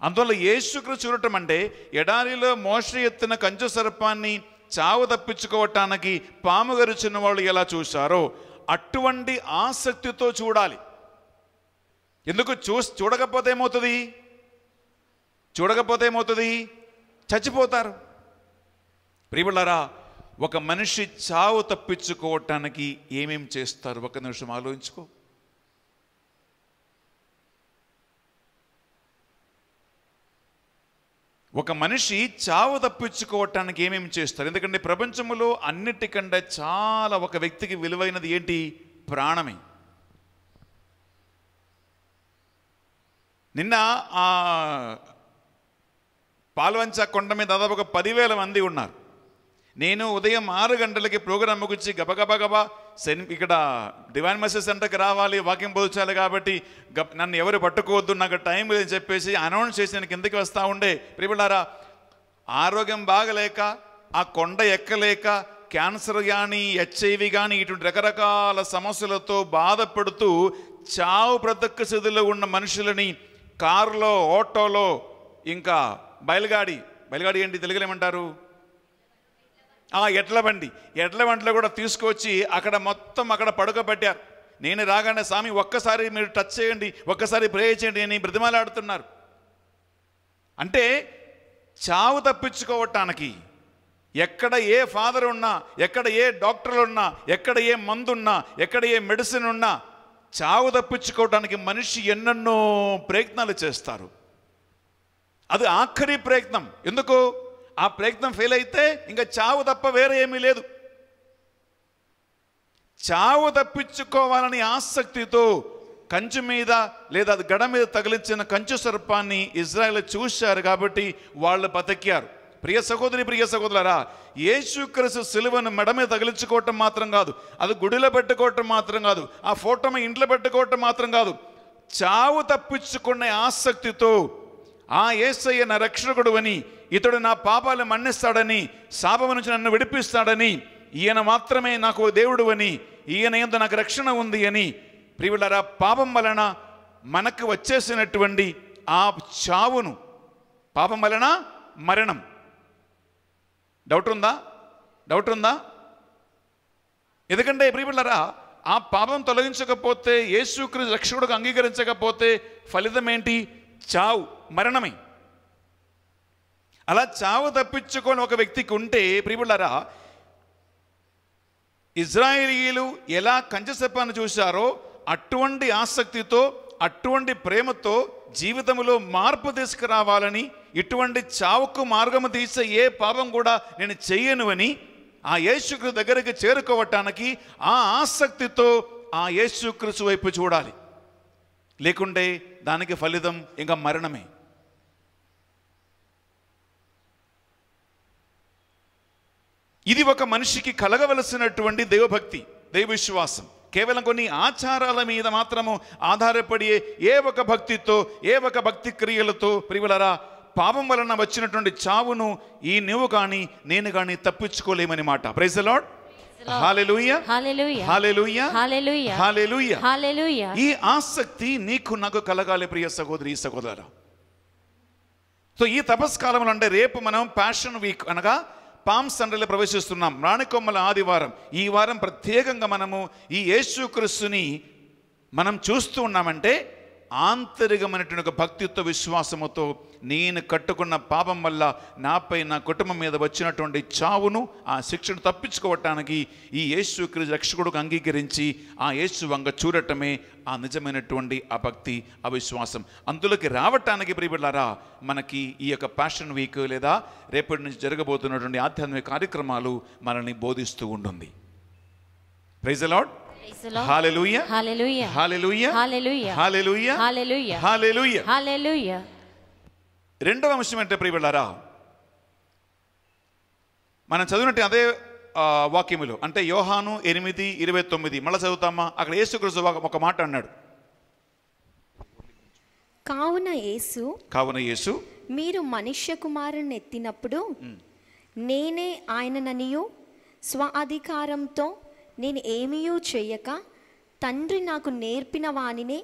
అందువల్ల యేసుక్రీస్తు చూడటం అంటే ఎడారిలో మోషే ఎత్తిన కంచు సర్పాన్ని చావు తప్పించుకోవటానికి పాము గరుచిన వాళ్ళు ఎలా చూశారో అటువంటి ఆసక్తితో చూడాలి. ఎందుకు చూడకపోతే ఏమవుతుంది? చచ్చిపోతారు. ప్రియబిడ్డలారా, ఒక మనిషి చావు తప్పించుకోవటానికి ఏమేం చేస్తారు? ఒక నిమిషం ఆలోచించుకో. ఒక మనిషి చావు తప్పించుకోవటానికి ఏమేమి చేస్తారు? ఎందుకంటే ప్రపంచంలో అన్నిటికంటే చాలా ఒక వ్యక్తికి విలువైనది ఏంటి? ప్రాణమే. నిన్న ఆ పాల్వంచ కొండ మీద దాదాపు ఒక 10,000 మంది ఉన్నారు. నేను ఉదయం 6 గంటలకి ప్రోగ్రాం ముగించి గబగబా ఇక్కడ డివైన్ మెసేజ్ సెంటర్కి రావాలి, వాక్యం బోధించాలి కాబట్టి నన్ను ఎవరు పట్టుకోవద్దు, నాకు టైం లేదని చెప్పేసి అనౌన్స్ చేసి నేను కిందకి వస్తూ ఉండే. ప్రియబిడ్డలారా, ఆరోగ్యం బాగలేక ఆ కొండ ఎక్కలేక క్యాన్సర్ కానీ HIV కానీ ఇటువంటి రకరకాల సమస్యలతో బాధపడుతూ చావు బ్రతుకు స్థితిలో ఉన్న మనుషులని కారులో ఆటోలో ఇంకా బయలుగాడి ఏంటి తెలుగులో ఏమంటారు? ఎడ్ల బండిలో కూడా తీసుకొచ్చి అక్కడ పడుకోబెట్టారు. నేను రాగానే స్వామి ఒక్కసారి మీరు టచ్ చేయండి, ఒక్కసారి ప్రే చేయండి అని బ్రతిమాలాడుతున్నారు. అంటే చావు తప్పించుకోవటానికి ఎక్కడ ఏ ఫాదర్ ఉన్నా, ఎక్కడ ఏ డాక్టర్లు ఉన్నా, ఎక్కడ ఏ మందున్నా, ఎక్కడ ఏ మెడిసిన్ ఉన్నా చావు తప్పించుకోవటానికి మనిషి ఎన్నెన్నో ప్రయత్నాలు చేస్తారు. అది ఆఖరి ప్రయత్నం. ఎందుకు? ఆ ప్రయత్నం ఫెయిల్ అయితే ఇంకా చావు తప్ప వేరే ఏమీ లేదు. చావు తప్పించుకోవాలని ఆసక్తితో కంచు మీద లేదా అది గడ మీద తగిలించిన కంచు సర్పాన్ని ఇజ్రాయేల్ చూశారు కాబట్టి వాళ్ళు బతికారు. ప్రియ సహోదరి ప్రియ సహోదరులారా, యేసుక్రీస్తు సిలువను మెడ మీద తగిలించుకోవటం మాత్రం కాదు, అది గుడిలో పెట్టుకోవటం మాత్రం కాదు, ఆ ఫోటో ఇంట్లో పెట్టుకోవటం మాత్రం కాదు, చావు తప్పించుకునే ఆసక్తితో ఆ యేసయ్య నా రక్షకుడు అని, ఇతడు నా పాపాలు మన్నిస్తాడని, శాపము నుంచి నన్ను విడిపిస్తాడని, ఈయన మాత్రమే నాకు దేవుడు అని, ఈయన యందు నాకు రక్షణ ఉంది అని, ప్రియులారా, పాపం వలన మనకు వచ్చేసినటువంటి ఆ చావును, పాపం వలన మరణం. డౌట్ ఉందా? ఎందుకంటే ప్రియులారా, ఆ పాపం తొలగించకపోతే, యేసుక్రీస్తు రక్షకుడుగా అంగీకరించకపోతే ఫలితం ఏంటి? చావు, మరణమే. అలా చావు తప్పించుకొని ఒక వ్యక్తికి ఉంటే ప్రియులారా, ఇజ్రాయేలీయులు ఎలా కంచె సర్పాన్ని చూశారో అటువంటి ఆసక్తితో, అటువంటి ప్రేమతో జీవితంలో మార్పు తీసుకురావాలని, ఇటువంటి చావుకు మార్గము తీసే ఏ పాపం కూడా నేను చెయ్యను అని ఆ యేసుక్రీస్తు దగ్గరికి చేరుకోవటానికి ఆ ఆసక్తితో ఆ యేసుక్రీస్తు వైపు చూడాలి. లేకుంటే దానికి ఫలితం ఇంకా మరణమే. ఇది ఒక మనిషికి కలగవలసినటువంటి దైవభక్తి, దైవ విశ్వాసం. కేవలం కొన్ని ఆచారాల మీద మాత్రము ఆధారపడి ఏ ఒక భక్తితో, ఏ ఒక భక్తి క్రియలతో ప్రియులారా పాపం వలన వచ్చినటువంటి చావును నువ్వు కానీ నేను కానీ తప్పించుకోలేమని మాట. Praise the Lord. Hallelujah, hallelujah, hallelujah, hallelujah, hallelujah. Hallelujah. ఈ ఆసక్తి నీకు నాకు కలగాలి ప్రియ సహోదరి సహోదరా. సో ఈ తపస్కాలంలో అంటే రేపు మనం ప్యాషన్ వీక్ అనగా పామ్ సండేలో ప్రవేశిస్తున్నాం, రాణికొమ్మల ఆదివారం. ఈ వారం ప్రత్యేకంగా మనము ఈ యేసుక్రీస్తుని మనం చూస్తూ ఉన్నామంటే ఆంతరికమైనటువంటి ఒక భక్తితో విశ్వాసముతో నేను కట్టుకున్న పాపం వల్ల నాపై నా కుటుంబం మీద వచ్చినటువంటి చావును ఆ శిక్షను తప్పించుకోవటానికి ఈ యేసుక్రీస్తు రక్షకుడుకు అంగీకరించి ఆ యేసు వంగ చూడటమే ఆ నిజమైనటువంటి ఆ భక్తి, ఆ విశ్వాసం. అందులోకి రావటానికి ప్రియబిడ్డలారా మనకి ఈ యొక్క ప్యాషన్ వీక్ లేదా రేపటి నుంచి జరగబోతున్నటువంటి ఆధ్యాత్మిక కార్యక్రమాలు మనల్ని బోధిస్తూ ఉంటుంది. Praise the Lord. Hallelujah, hallelujah, hallelujah, hallelujah, hallelujah, hallelujah, hallelujah. Hallelujah. రెండవ అంశం అంటే ప్రియబిడ్డలారా, మనం చదివినట్టు అదే వాక్యములో అంటే యోహాను 8:29 మళ్ళీ చదువుతామా? అక్కడ యేసుక్రీస్తు ఒక మాట అన్నాడు. కావున యేసు మీరు మనుష్య కుమారుని ఎత్తినప్పుడు నేనే ఆయనననియు స్వాధికారంతో నేను ఏమీయూ చేయక తండ్రి నాకు నేర్పిన వానినే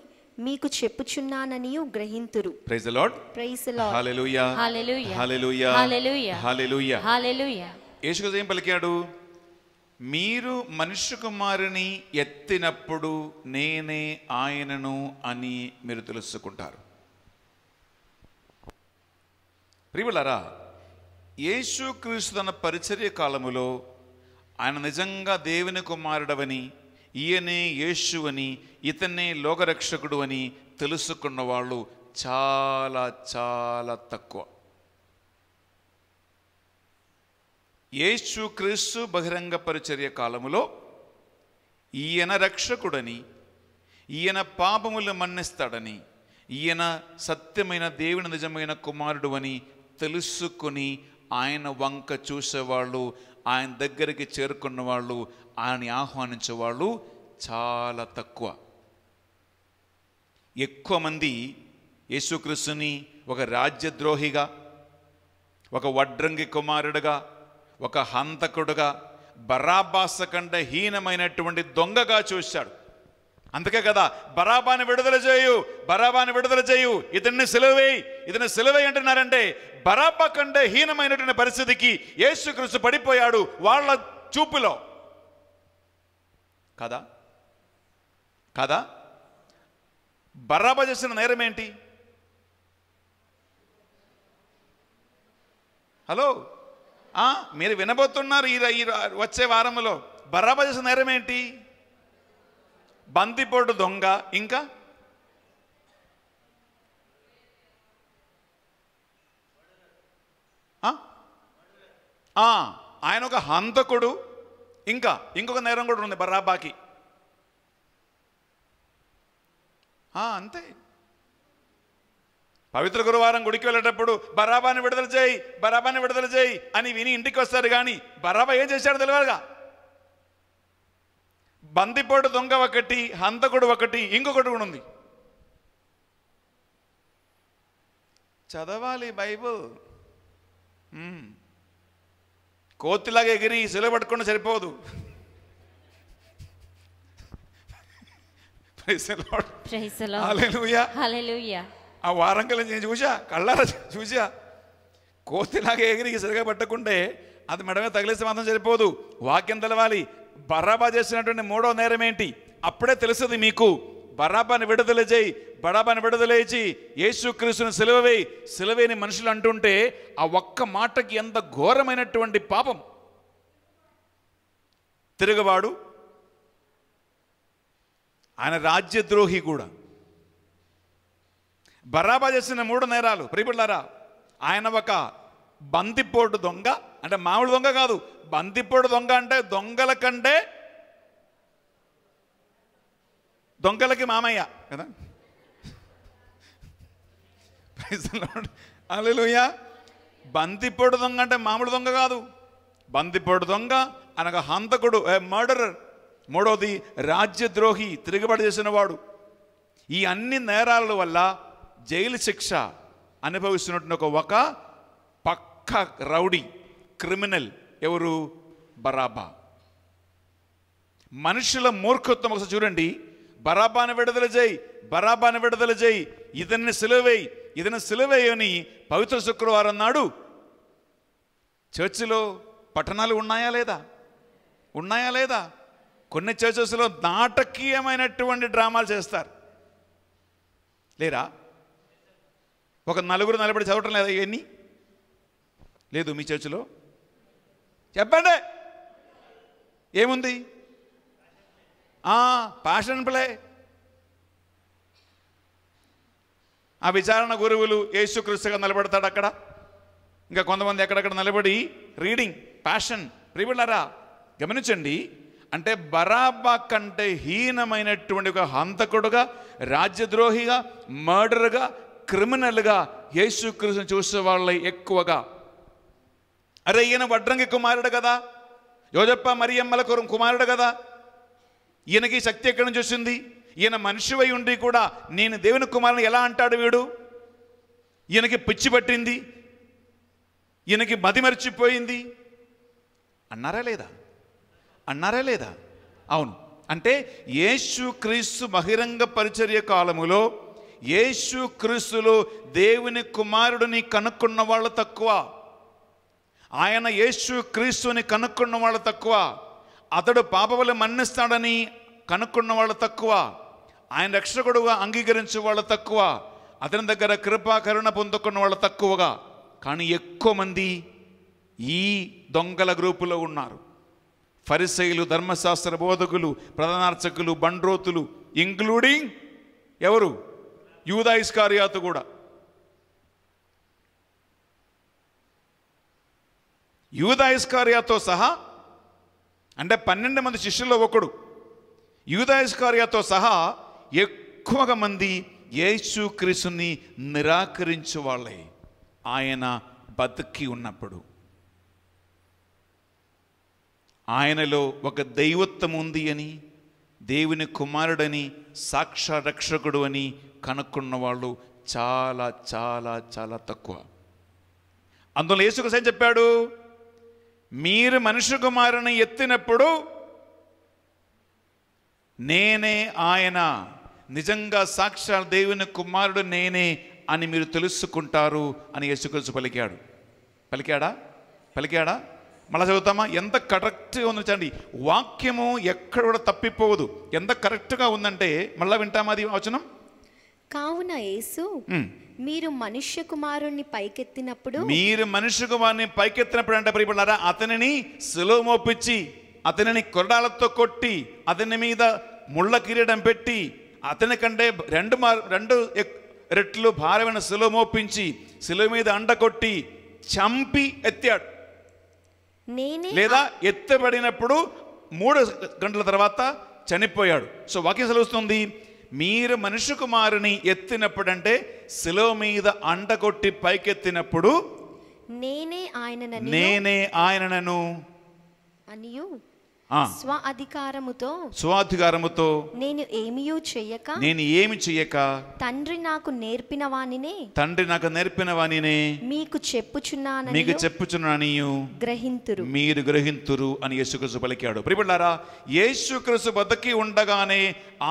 మీకు చెప్పుచున్నాననియు గ్రహింతురు. Praise the lord. Praise the Lord. Hallelujah, hallelujah, hallelujah, hallelujah, hallelujah, hallelujah. Yesukristu ఏం పలికాడు? మీరు మనుష్య కుమారుని ఎత్తినప్పుడు నేనే ఆయనను అని మీరు తెలుసుకుంటారు. ప్రియులారా, యేసుక్రీస్తు తన పరిచర్య కాలములో ఆయన నిజంగా దేవుని కుమారుడవని, ఈయనే యేసు అని, ఇతనే లోకరక్షకుడు అని తెలుసుకున్న వాళ్ళు చాలా చాలా తక్కువ. యేసుక్రీస్తు బహిరంగ పరిచర్య కాలములో ఈయన రక్షకుడని, ఈయన పాపములు మన్నిస్తాడని, ఈయన సత్యమైన దేవుని నిజమైన కుమారుడు అని తెలుసుకుని ఆయన వంక చూసేవాళ్ళు, ఆయన దగ్గరికి చేరుకున్న వాళ్ళు, ఆయన్ని ఆహ్వానించేవాళ్ళు చాలా తక్కువ. ఎక్కువ మంది యేసుక్రీస్తుని ఒక రాజ్యద్రోహిగా, ఒక వడ్రంగి కుమారుడుగా, ఒక హంతకుడుగా, బరాబాస కంటే హీనమైనటువంటి దొంగగా చూశాడు. అందుకే కదా బరాబాని విడుదల చేయు, బరాబాని విడుదల చేయు, ఇతన్ని సిలువేయి, ఇతన్ని సిలువేయి అంటున్నారంటే బరాబా కంటే హీనమైనటువంటి పరిస్థితికి యేసుక్రీస్తు పడిపోయాడు వాళ్ళ చూపులో. కదా కదా బరాబా చేసిన నేరం ఏంటి? హలో, మీరు వినబోతున్నారు ఈ వచ్చే వారంలో. బరాబా చేసిన నేరం ఏంటి? బందిపోటు దొంగ, ఇంకా ఆయన ఒక హంతకుడు, ఇంకా ఇంకొక నేరం కూడా ఉంది బరాబాకి. అంతే. పవిత్ర గురువారం గుడికి వెళ్ళేటప్పుడు బరాబాని విడుదల చేయి, బరాబాని విడుదల చేయి అని విని ఇంటికి వస్తారు. కానీ బరాబా ఏం చేశాడు తెలియదుగా. బందిపోటు దొంగ ఒకటి, హంతకుడు ఒకటి, ఇంకొకటి కూడా ఉంది. చదవాలి బైబుల్. కోతిలాగా ఎగిరి సెలవు పట్టుకుంటే సరిపోదు. ఆ వారంకల్ నేను చూసా, కళ్ళారా చూసా. కోతిలాగా ఎగిరి సెలగా పట్టకుంటే అది మెడమే తగిలేస్తే మాత్రం సరిపోదు, వాక్యం తెలవాలి. బరాబా చేసినటువంటి మూడో నేరం ఏంటి అప్పుడే తెలుస్తుంది మీకు. బరాబాని విడుదల చేయి, బరాబాని విడుదల చేసి యేసుక్రీస్తుని సిలువవేయి, సిలువేని మనుషులు అంటుంటే ఆ ఒక్క మాటకి ఎంత ఘోరమైనటువంటి పాపం. తిరుగువాడు, ఆయన రాజ్యద్రోహి కూడా. బరాబా చేసిన మూడు నేరాలు ప్రియబిడ్డలారా, ఆయన ఒక బందిపోటు దొంగ, అంటే మామూలు దొంగ కాదు, బందిపోటు దొంగ అంటే దొంగల కంటే దొంగలకి మామయ్య కదా. హల్లెలూయా. బందిపోటు దొంగ అంటే మామూలు దొంగ కాదు, బందిపోటు దొంగ అనగా హంతకుడు, మర్డరర్. మూడవది రాజ్యద్రోహి, తిరుగుబాటు చేసిన వాడు. ఈ అన్ని నేరాల వల్ల జైలు శిక్ష అనుభవిస్తున్నట్టు ఒక పక్క రౌడీ క్రిమినల్ ఎవరు? బరాబా. మనుషుల మూర్ఖత్వం ఒకసారి చూడండి. బరాబాను విడుదల చేయి, బరాబాను విడుదల చేయి, ఇతన్ని సిలువేయి, ఇతని సిలువేయి అని పవిత్ర శుక్రవారం నాడు చర్చిలో పట్టణాలు ఉన్నాయా లేదా? ఉన్నాయా లేదా? కొన్ని చర్చెస్లో నాటకీయమైనటువంటి డ్రామాలు చేస్తారు, లేరా? ఒక నలుగురు నిలబడి చదవటం లేదా ఇవన్నీ? లేదు మీ చర్చిలో? చెప్పండి ఏముంది? Passion play. ఆ విచారణ గురువులు యేసుక్రీస్తుగా నిలబడతాడు అక్కడ, ఇంకా కొంతమంది ఎక్కడెక్కడ నిలబడి రీడింగ్ ప్యాషన్. ప్రియులారా గమనించండి, అంటే బరాబా కంటే హీనమైనటువంటి ఒక హంతకుడుగా, రాజ్యద్రోహిగా, మర్డర్గా, క్రిమినల్గా యేసుక్రీస్తుని చూసే వాళ్ళ ఎక్కువగా. అరే ఈయన వడ్రంగి కుమారుడు కదా, యోజప్ప మరియమ్మల కుమారుడు కదా, ఈయనకి శక్తి ఎక్కడి నుంచి వచ్చింది? ఈయన మనిషివై ఉండి కూడా నేను దేవుని కుమారుని ఎలా అంటాడు వీడు? ఈయనకి పిచ్చి పట్టింది, ఈయనకి మతి మరిచిపోయింది అన్నారా లేదా? అన్నారా లేదా? అవును. అంటే యేసుక్రీస్తు బహిరంగ పరిచర్య కాలములో యేసుక్రీస్తులో దేవుని కుమారుడిని కనుక్కున్న వాళ్ళు తక్కువ, ఆయన యేసుక్రీస్తుని కనుక్కున్న వాళ్ళు తక్కువ, అతడు పాపములు మన్నిస్తాడని కనుక్కున్న వాళ్ళు తక్కువ, ఆయన రక్షకుడుగా అంగీకరించే వాళ్ళు తక్కువ, అతని దగ్గర కృపా కరుణ పొందుకున్న వాళ్ళు తక్కువగా. కానీ ఎక్కువ మంది ఈ దొంగల గ్రూపులో ఉన్నారు. ఫరిసయ్యులు, ధర్మశాస్త్ర బోధకులు, ప్రధానార్చకులు, బండ్రోతులు, ఇంక్లూడింగ్ ఎవరు? యూదా ఇస్కారియాతు కూడా. యూదా ఇస్కారియాతో సహా, అంటే 12 మంది శిష్యుల్లో ఒకడు యూదా ఇస్కారియాతో సహా ఎక్కువగా మంది యేసుక్రీస్తుని నిరాకరించే వాళ్ళే ఆయన బతికి ఉన్నప్పుడు. ఆయనలో ఒక దైవత్వం ఉంది అని, దేవుని కుమారుడని, సాక్షా రక్షకుడు అని కనుక్కున్న వాళ్ళు చాలా చాలా చాలా తక్కువ. అందులో యేసుక్రీస్తు ఏం చెప్పాడు? మీరు మనుష్య కుమారుని ఎత్తినప్పుడు నేనే ఆయన, నిజంగా సాక్షాత్ దేవుని కుమారుడు నేనే అని మీరు తెలుసుకుంటారు అని యేసుక్రీస్తు పలికాడు. పలికాడా? మళ్ళా చదువుతామా? ఎంత కరెక్ట్గా ఉందండి వాక్యము, ఎక్కడ కూడా తప్పిపోవదు. ఎంత కరెక్ట్గా ఉందంటే మళ్ళా వింటామా అది వచనం? కావున యేసు మీరు మనుష్య కుమారుణ్ణి పైకెత్తినప్పుడు, మీరు మనుష్య కుమారుని పైకెత్తినప్పుడు అంటే ప్రియపడారా, అతనిని సిలువ మోపించి, అతనిని కొరడాలతో కొట్టి, అతని మీద ముళ్ళ కిరీటం పెట్టి, అతని కంటే 2 రెట్లు భారమైన సిలువ మోపించి, సిలువ మీద అండకొట్టి చంపి ఎత్తాడు. లేదా ఎత్తబడినప్పుడు 3 గంటల తర్వాత చనిపోయాడు. సో వాక్యం సెలవుస్తుంది, మీరు మనుష్య కుమారుని ఎత్తినప్పుడు అంటే సిలువ మీద అండకొట్టి పైకెత్తినప్పుడు నేనే ఆయనను అనియు స్వాధికారముతో నేను ఏమి చెయ్యక తండ్రి నాకు నేర్పిన వానినే మీకు చెప్పుచున్నానని మీరు గ్రహింతురు అని యేసుక్రీస్తు పలికాడు. ప్రియబిడ్డలారా, యేసుక్రీస్తు బతికి ఉండగానే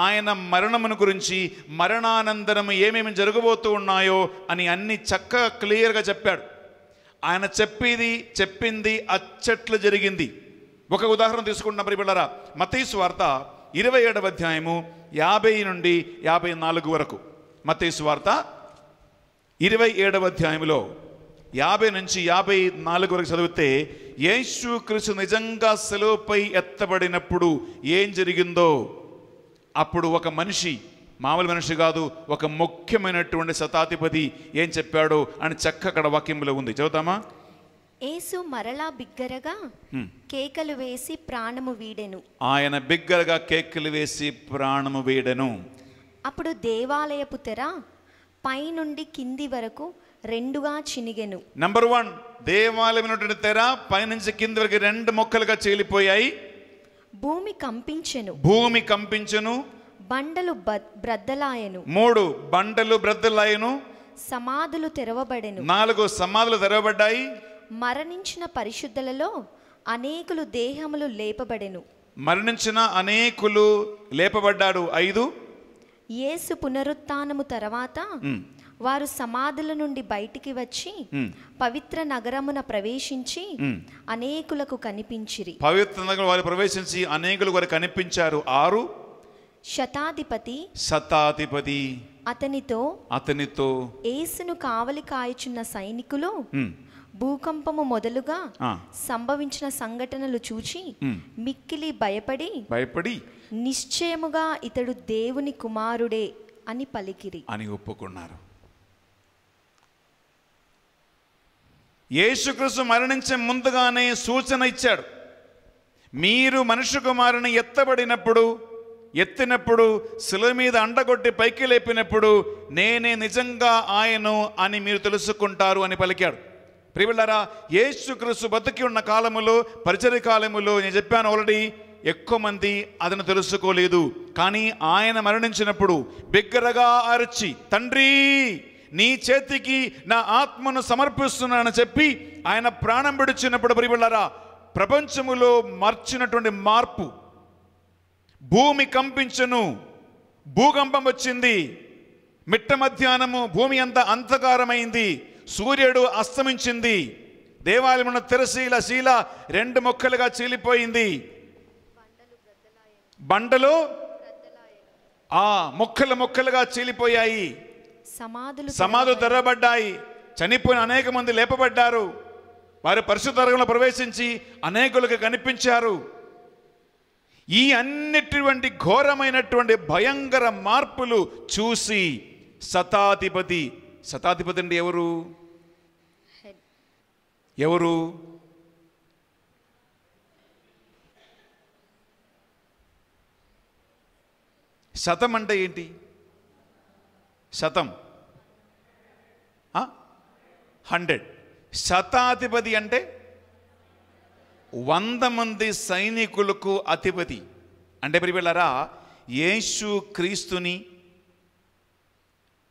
ఆయన మరణమును గురించి, మరణానంతరం ఏమేమి జరగబోతూ ఉన్నాయో అని అన్ని చక్కగా క్లియర్గా చెప్పాడు. ఆయన చెప్పింది అచ్చట్లు జరిగింది. ఒక ఉదాహరణ తీసుకుంటున్నాం ప్రియబిడ్డలారా. మత్తయి సువార్త 27వ అధ్యాయము 50 నుండి 54 వరకు. మత్తయి సువార్త 27వ అధ్యాయంలో 50 నుంచి 54 వరకు చదివితే యేసుక్రీస్తు నిజంగా సిలువపై ఎత్తబడినప్పుడు ఏం జరిగిందో, అప్పుడు ఒక మనిషి, మామూలు మనిషి కాదు, ఒక ముఖ్యమైనటువంటి శతాధిపతి ఏం చెప్పాడో అని చక్కగా అక్కడ వాక్యంలో ఉంది. చదువుతామా? యేసు మరలా బిగ్గరగా కేకలు వేసి ప్రాణము వీడెను. ఆయన బిగ్గరగా కేకలు వేసి ప్రాణము వీడెను. అప్పుడు దేవాలయపు తెర పైనుండి కింది వరకు 2గా చినిగెను. నంబర్ 1, దేవాలయం తెర పైనుంచి కింది వరకు 2 ముక్కలుగా చీలిపోయాయి. భూమి కంపించెను. బండలు బ్రద్దలాయెను. 3 బండలు బ్రద్దలాయెను. సమాధులు తెరవబడెను. 4 సమాధులు తెరవబడ్డాయి. మరణించిన పరిశుద్ధులలో అనేకులు దేహములు లేపబడెను. మరణించిన అనేకులు లేపబడ్డారు. 5 యేసు పునరుత్థానము తర్వాత వారు సమాధుల నుండి బయటికి వచ్చి పవిత్ర నగరమున ప్రవేశించి అనేకులకు కనిపించిరి. పవిత్ర నగరం వారు ప్రవేశించి అనేకులకు వారు కనిపించారు. 6 శతాధిపతి అతనితో యేసును కావలి కాయుచున్న సైనికులు భూకంపము మొదలుగా సంభవించిన సంఘటనలు చూచి మిక్కిలి భయపడి నిశ్చయముగా ఇతడు దేవుని కుమారుడే అని పలికిరి అని ఒప్పుకున్నారు. యేసుక్రీస్తు మరణించే ముందుగానే సూచన ఇచ్చాడు. మీరు మనుష్య కుమారుని ఎత్తినప్పుడు శిలువ మీద అండగొట్టి పైకి లేపినప్పుడు నేనే నిజంగా ఆయను అని మీరు తెలుసుకుంటారు అని పలికాడు. ప్రియలారా, యేసుక్రీస్తు బతికి ఉన్న కాలములో, పరిచర్య కాలములో నేను చెప్పాను ఆల్రెడీ, ఎక్కువ మంది అతను తెలుసుకోలేదు. కానీ ఆయన మరణించినప్పుడు బిగ్గరగా అరిచి, తండ్రి నీ చేతికి నా ఆత్మను సమర్పిస్తున్నానని చెప్పి ఆయన ప్రాణం విడిచినప్పుడు ప్రియలారా, ప్రపంచములో మార్చినటువంటి మార్పు, భూమి కంపించను, భూకంపం వచ్చింది, మిట్ట మధ్యాహ్నము భూమి అంతా అంధకారమైంది, సూర్యుడు అస్తమించింది, దేవాలయమున శీల 2 ముక్కలుగా చీలిపోయింది, బండలు ముక్కలుగా చీలిపోయాయి, సమాధులు తెరవబడ్డాయి, చనిపోయిన అనేక మంది లేపబడ్డారు, వారు పరిశుద్ధ నగరంలో ప్రవేశించి అనేకులకు కనిపించారు. ఈ అన్నిటువంటి ఘోరమైనటువంటి భయంకర మార్పులు చూసి శతాధిపతి అంటే ఎవరు? శతం అంటే ఏంటి? శతం 100. శతాధిపతి అంటే 100 మంది సైనికులకు అధిపతి. అంటే ప్రియలారా, యేసు క్రీస్తుని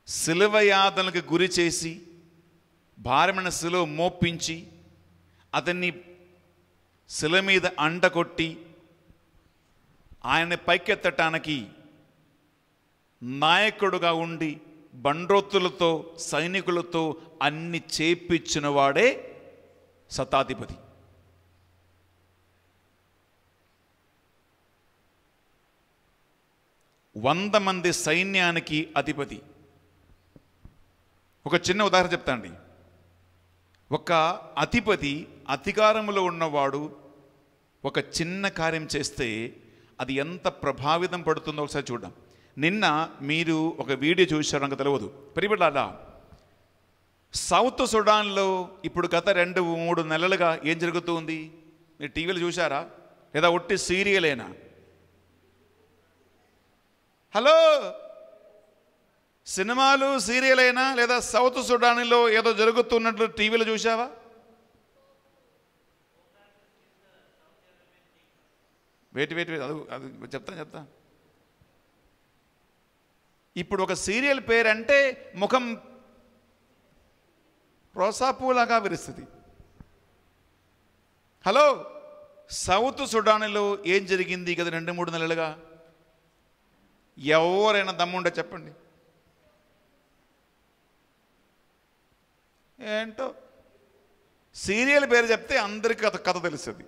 శిలువయాతనకు గురి చేసి భారమైన శిలువ మోపించి అతన్ని శిలువ మీద అండకొట్టి ఆయన్ని పైకెత్తటానికి నాయకుడుగా ఉండి బండ్రోత్తులతో సైనికులతో అన్ని చేపించిన వాడే శతాధిపతి. వంద మంది సైన్యానికి అధిపతి. ఒక చిన్న ఉదాహరణ చెప్తాండి. ఒక అధిపతి, అధికారంలో ఉన్నవాడు ఒక చిన్న కార్యం చేస్తే అది ఎంత ప్రభావితం పడుతుందో ఒకసారి చూద్దాం. నిన్న మీరు ఒక వీడియో చూశారు, నాకు తెలియదు. ప్రియబిడ్డలారా, సౌత్ సుడాన్లో ఇప్పుడు గత 2-3 నెలలుగా ఏం జరుగుతుంది మీరు టీవీలో చూశారా? లేదా ఒట్టి సీరియలేనా? హలో, సినిమాలు సీరియలేనా? లేదా సౌత్ సుడాన్లో ఏదో జరుగుతున్నట్లు టీవీలో చూసావా? వెయిట్ అది చెప్తా. ఇప్పుడు ఒక సీరియల్ పేరు అంటే ముఖం రోసాపూలాగా విరుస్తుంది. హలో, సౌత్ సుడాన్లో ఏం జరిగింది కదా 2-3 నెలలుగా? ఎవరైనా దమ్ముండే చెప్పండి. ఏంటో సీరియల్ పేరు చెప్తే అందరికీ కథ తెలుస్తుంది.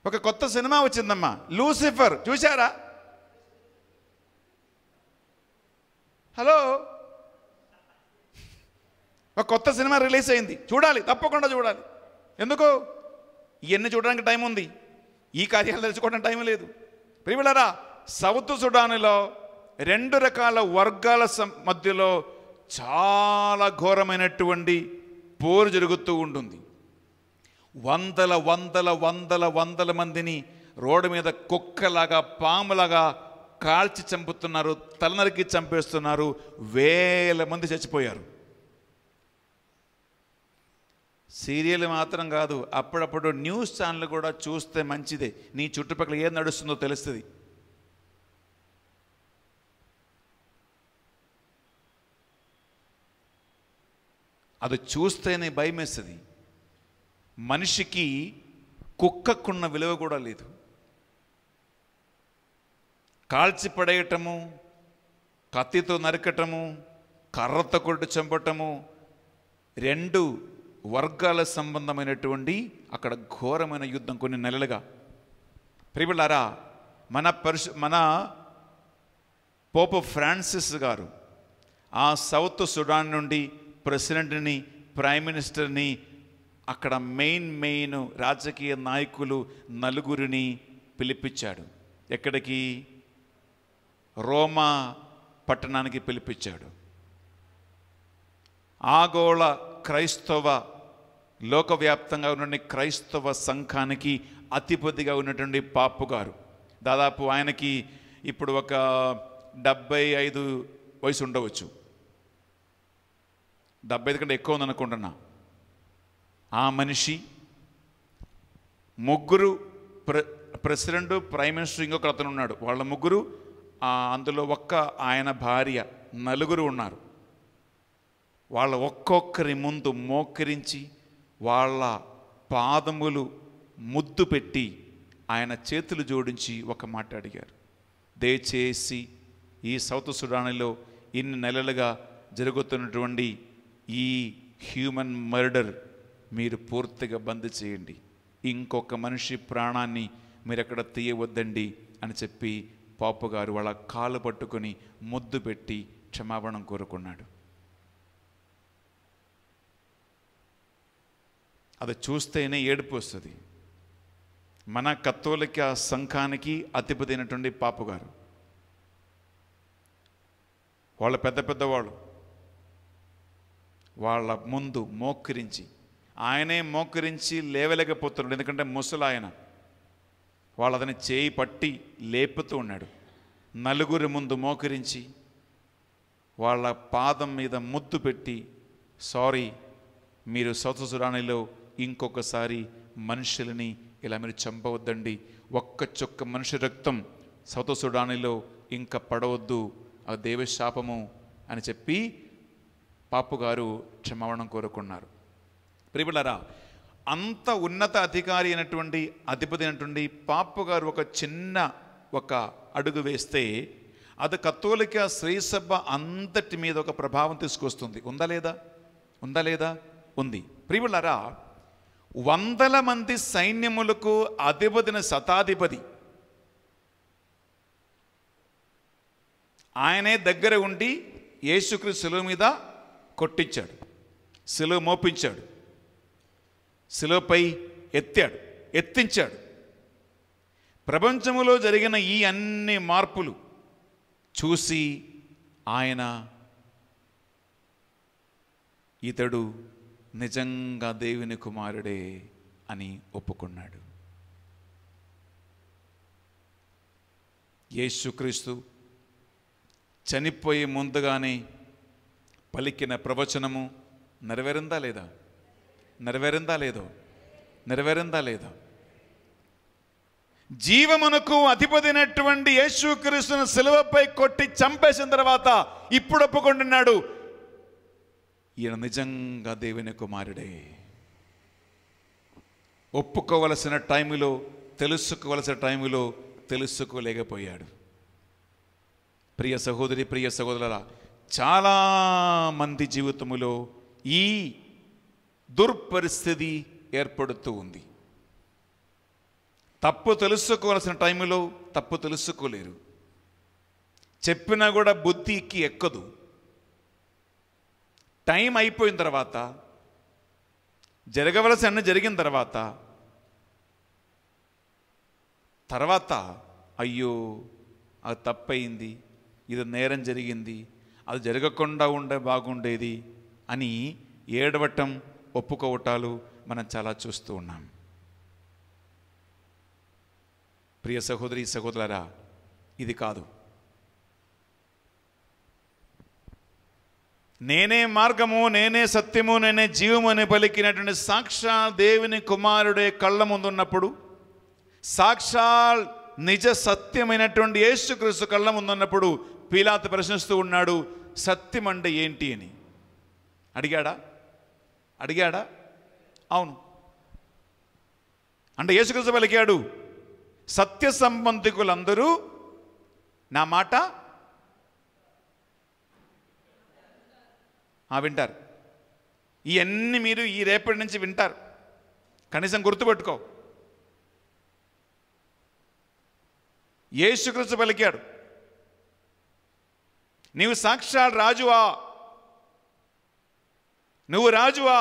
ఒక కొత్త సినిమా వచ్చిందమ్మా, లూసిఫర్, చూశారా? హలో, ఒక కొత్త సినిమా రిలీజ్ అయింది, చూడాలి, తప్పకుండా చూడాలి. ఎందుకు? ఇవన్నీ చూడడానికి టైం ఉంది, ఈ కార్యాలు తెలుసుకోవడానికి టైం లేదు. ప్రియలారా, సౌత్ సుడాన్లో 2 రకాల వర్గాల మధ్యలో చాలా ఘోరమైనటువంటి పోరు జరుగుతూ ఉంటుంది. వందల మందిని రోడ్డు మీద కుక్కలాగా, పాములాగా కాల్చి చంపుతున్నారు, తలనరికి చంపేస్తున్నారు. 1000 మంది చచ్చిపోయారు. సీరియల్ మాత్రం కాదు, అప్పుడప్పుడు న్యూస్ ఛానల్ కూడా చూస్తే మంచిదే. నీ చుట్టుపక్కల ఏం నడుస్తుందో తెలుస్తుంది. అది చూస్తేనే భయం వేస్తుంది. మనిషికి కుక్కకున్న విలువ కూడా లేదు. కాల్చి పడేయటము, కత్తితో నరకటము, కర్రతో కొట్టి చంపటము, 2 వర్గాల సంబంధమైనటువంటి అక్కడ ఘోరమైన యుద్ధం కొన్ని నెలలుగా. ప్రియలారా, మన పోప్ ఫ్రాన్సిస్ గారు ఆ సౌత్ సుడాన్ నుండి ప్రెసిడెంట్ని, ప్రైమ్ మినిస్టర్ని, అక్కడ మెయిన్ రాజకీయ నాయకులు 4 పిలిపించాడు. ఎక్కడికి? రోమా పట్టణానికి పిలిపించాడు. ఆగోళ క్రైస్తవ, లోకవ్యాప్తంగా ఉన్న క్రైస్తవ సంఘానికి అధిపతిగా ఉన్నటువంటి పాపు గారు, దాదాపు ఆయనకి ఇప్పుడు ఒక 75 వయసు ఉండవచ్చు, 75 కంటే ఎక్కువ ఉందనుకుంటున్నా. ఆ మనిషి 3 ప్రెసిడెంట్, ప్రైమ్ మినిస్టర్, ఇంకొక అతను ఉన్నాడు. వాళ్ళ 3, అందులో ఆయన భార్య, 4 ఉన్నారు. వాళ్ళ ఒక్కొక్కరి ముందు మోకరించి వాళ్ళ పాదములు ముద్దు పెట్టి ఆయన చేతులు జోడించి ఒక మాట అడిగారు. దయచేసి ఈ సౌత్ సుడాన్లో ఇన్ని నెలలుగా జరుగుతున్నటువంటి ఈ హ్యూమన్ మర్డర్ మీరు పూర్తిగా బంద్ చేయండి, ఇంకొక మనిషి ప్రాణాన్ని మీరు ఎక్కడ తీయవద్దండి అని చెప్పి పాపు గారు వాళ్ళ కాలు పట్టుకొని ముద్దు పెట్టి క్షమాపణ కోరుకున్నాడు. అది చూస్తేనే ఏడుపు వస్తుంది. మన కథోలిక సంఘానికి అధిపతి అయినటువంటి పాపు గారు, వాళ్ళ పెద్దవాళ్ళు వాళ్ళ ముందు మోకరించి, ఆయనే మోకరించి లేవలేకపోతున్నాడు, ఎందుకంటే ముసలాయన. వాళ్ళు అతని చేయి పట్టి లేపుతూ ఉన్నాడు. 4 ముందు మోకరించి వాళ్ళ పాదం మీద ముద్దు పెట్టి, సారీ, మీరు సౌత్ సుడాన్లో ఇంకొకసారి మనుషులని ఇలా మీరు చంపవద్దండి, ఒక్క చుక్క మనిషి రక్తం సౌత్ సుడాన్లో ఇంకా పడవద్దు, ఆ దేవశాపము అని చెప్పి పాపు గారు క్షమాపణ కోరుకున్నారు. ప్రియలారా, అంత ఉన్నత అధికారి అయినటువంటి, అధిపతి అయినటువంటి పాపు గారు ఒక చిన్న అడుగు వేస్తే అది కథోలిక శ్రీసభ అంతటి మీద ఒక ప్రభావం తీసుకొస్తుంది. ఉందా లేదా? ఉంది. ప్రియలారా, 100 మంది సైన్యములకు అధిపతిన శతాధిపతి ఆయనే దగ్గర ఉండి యేసుక్రీస్తు శిలువ మీద కొట్టించాడు, శిలువ మోపించాడు, శిలువపై ఎత్తించాడు. ప్రపంచములో జరిగిన ఈ అన్ని మార్పులు చూసి ఆయన, ఇతడు నిజంగా దేవుని కుమారుడే అని ఒప్పుకున్నాడు. యేసుక్రీస్తు చనిపోయే ముందుగానే పలికిన ప్రవచనము నెరవేరిందా లేదా? జీవమునకు అధిపతినటువంటి యేసుక్రీస్తును శిలువపై కొట్టి చంపేసిన తర్వాత ఇప్పుడు ఒప్పుకుంటున్నాడు, ఈయన నిజంగా దేవుని కుమారుడే. ఒప్పుకోవలసిన టైంలో, తెలుసుకోవలసిన టైంలో తెలుసుకోలేకపోయాడు. ప్రియ సహోదరి, ప్రియ సహోదరులారా, చాలామంది జీవితములో ఈ దుర్పరిస్థితి ఏర్పడుతూ ఉంది. తప్పు తెలుసుకోవాల్సిన టైంలో తప్పు తెలుసుకోలేరు, చెప్పినా కూడా బుద్ధికి ఎక్కదు. టైం అయిపోయిన తర్వాత, జరగవలసిన అన్ని జరిగిన తర్వాత అయ్యో అది తప్పయింది, ఇది నేరం జరిగింది, అది జరగకుండా ఉండే బాగుండేది అని ఏడవటం, ఒప్పుకోవటాలు మనం చాలా చూస్తూ ఉన్నాం. ప్రియ సహోదరి సహోదరులారా, ఇది కాదు. నేనే మార్గము, నేనే సత్యము, నేనే జీవము అని పలికినటువంటి సాక్షాత్ దేవుని కుమారుడే కళ్ళ ముందున్నప్పుడు, సాక్షాత్ నిజ సత్యమైనటువంటి యేసుక్రీస్తు కళ్ళ ముందున్నప్పుడు పీలాతు ప్రశ్నిస్తూ ఉన్నాడు, సత్యం అంటే ఏంటి అని. అడిగాడా? అవును అంటే యేసుక్రీస్తు పలికాడు, సత్య సంబంధికులందరూ నా మాట వింటారు. ఇవన్నీ మీరు ఈ రేపటి నుంచి వింటారు. కనీసం గుర్తుపెట్టుకో, యేసుక్రీస్తు పలికాడు, నీవు సాక్షాత్ రాజువా, నువ్వు రాజువా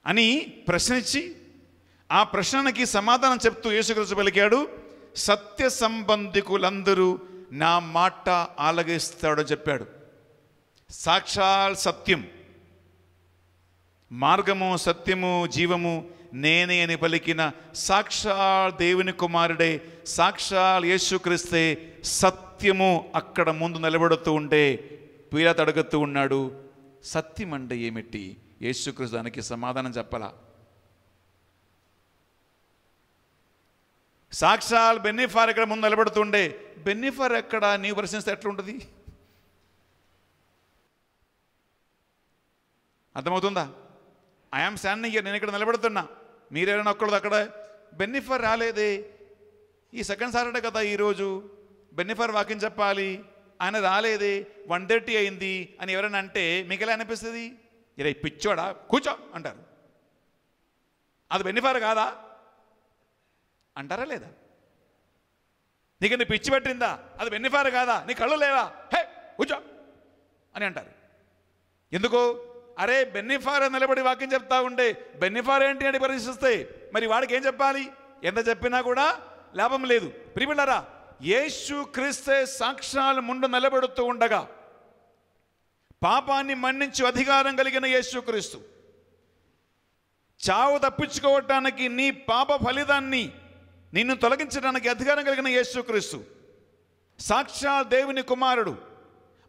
అని ప్రశ్నించి ఆ ప్రశ్నకి సమాధానం చెప్తూ యేసుక్రీస్తు పలికాడు, సత్య సంబంధికులందరూ నా మాట ఆలగిస్తాడని చెప్పాడు. సాక్షాత్ సత్యం, మార్గము సత్యము జీవము నేనే అని పలికిన సాక్షాత్ దేవుని కుమారుడే, సాక్షాత్ యేసుక్రీస్తే సత్యము అక్కడ ముందు నిలబడుతూ ఉంటే పీలాతు అడుగుతూ ఉన్నాడు, సత్యం అంటే ఏమిటి? యేసుక్రీస్తు దానికి సమాధానం చెప్పలా. సాక్షాత్ బెన్నిఫార్ ఇక్కడ ముందు నిలబడుతుండే, బెన్నిఫార్ ఎక్కడ నీవు ప్రశ్నిస్తే ఎట్లుంటుంది? అర్థమవుతుందా? ఐఆమ్ స్టాండింగ్ హియర్, నేను ఇక్కడ నిలబడుతున్నా, మీరేమైనా ఒక్కడు అక్కడ. బెన్నిఫార్ రాలేదే, ఈ సెకండ్ సాటర్డే కదా ఈరోజు, బెన్నిఫార్ వాక్యం చెప్పాలి, ఆయన రాలేదే, 1:30 అయింది అని ఎవరైనా అంటే మీకు ఎలా అనిపిస్తుంది? ఇరే పిచ్చోడా కూర్చో అంటారు. అది బెన్నిఫార్ కాదా అంటారా లేదా? నీకు నీ పిచ్చి పెట్టిందా? అది బెన్నిఫార్ కాదా? నీ కళ్ళు లేవా? హే కూర్చో అని అంటారు. ఎందుకు? అరే బెన్నిఫార్ నిలబడి వాక్యం చెప్తా ఉంటే బెన్నిఫార్ ఏంటి అని పరిశీలిస్తే మరి వాడికి ఏం చెప్పాలి? ఎంత చెప్పినా కూడా లాభం లేదు. ప్రియమిత్రులారా, యేసు క్రీస్తే సాక్షాలు ముందు నిలబడుతూ ఉండగా పాపాన్ని మన్నించు అధికారం కలిగిన యేసుక్రీస్తు, చావు తప్పించుకోవటానికి నీ పాప ఫలితాన్ని నిన్ను తొలగించడానికి అధికారం కలిగిన యేసుక్రీస్తు, సాక్షాత్ దేవుని కుమారుడు,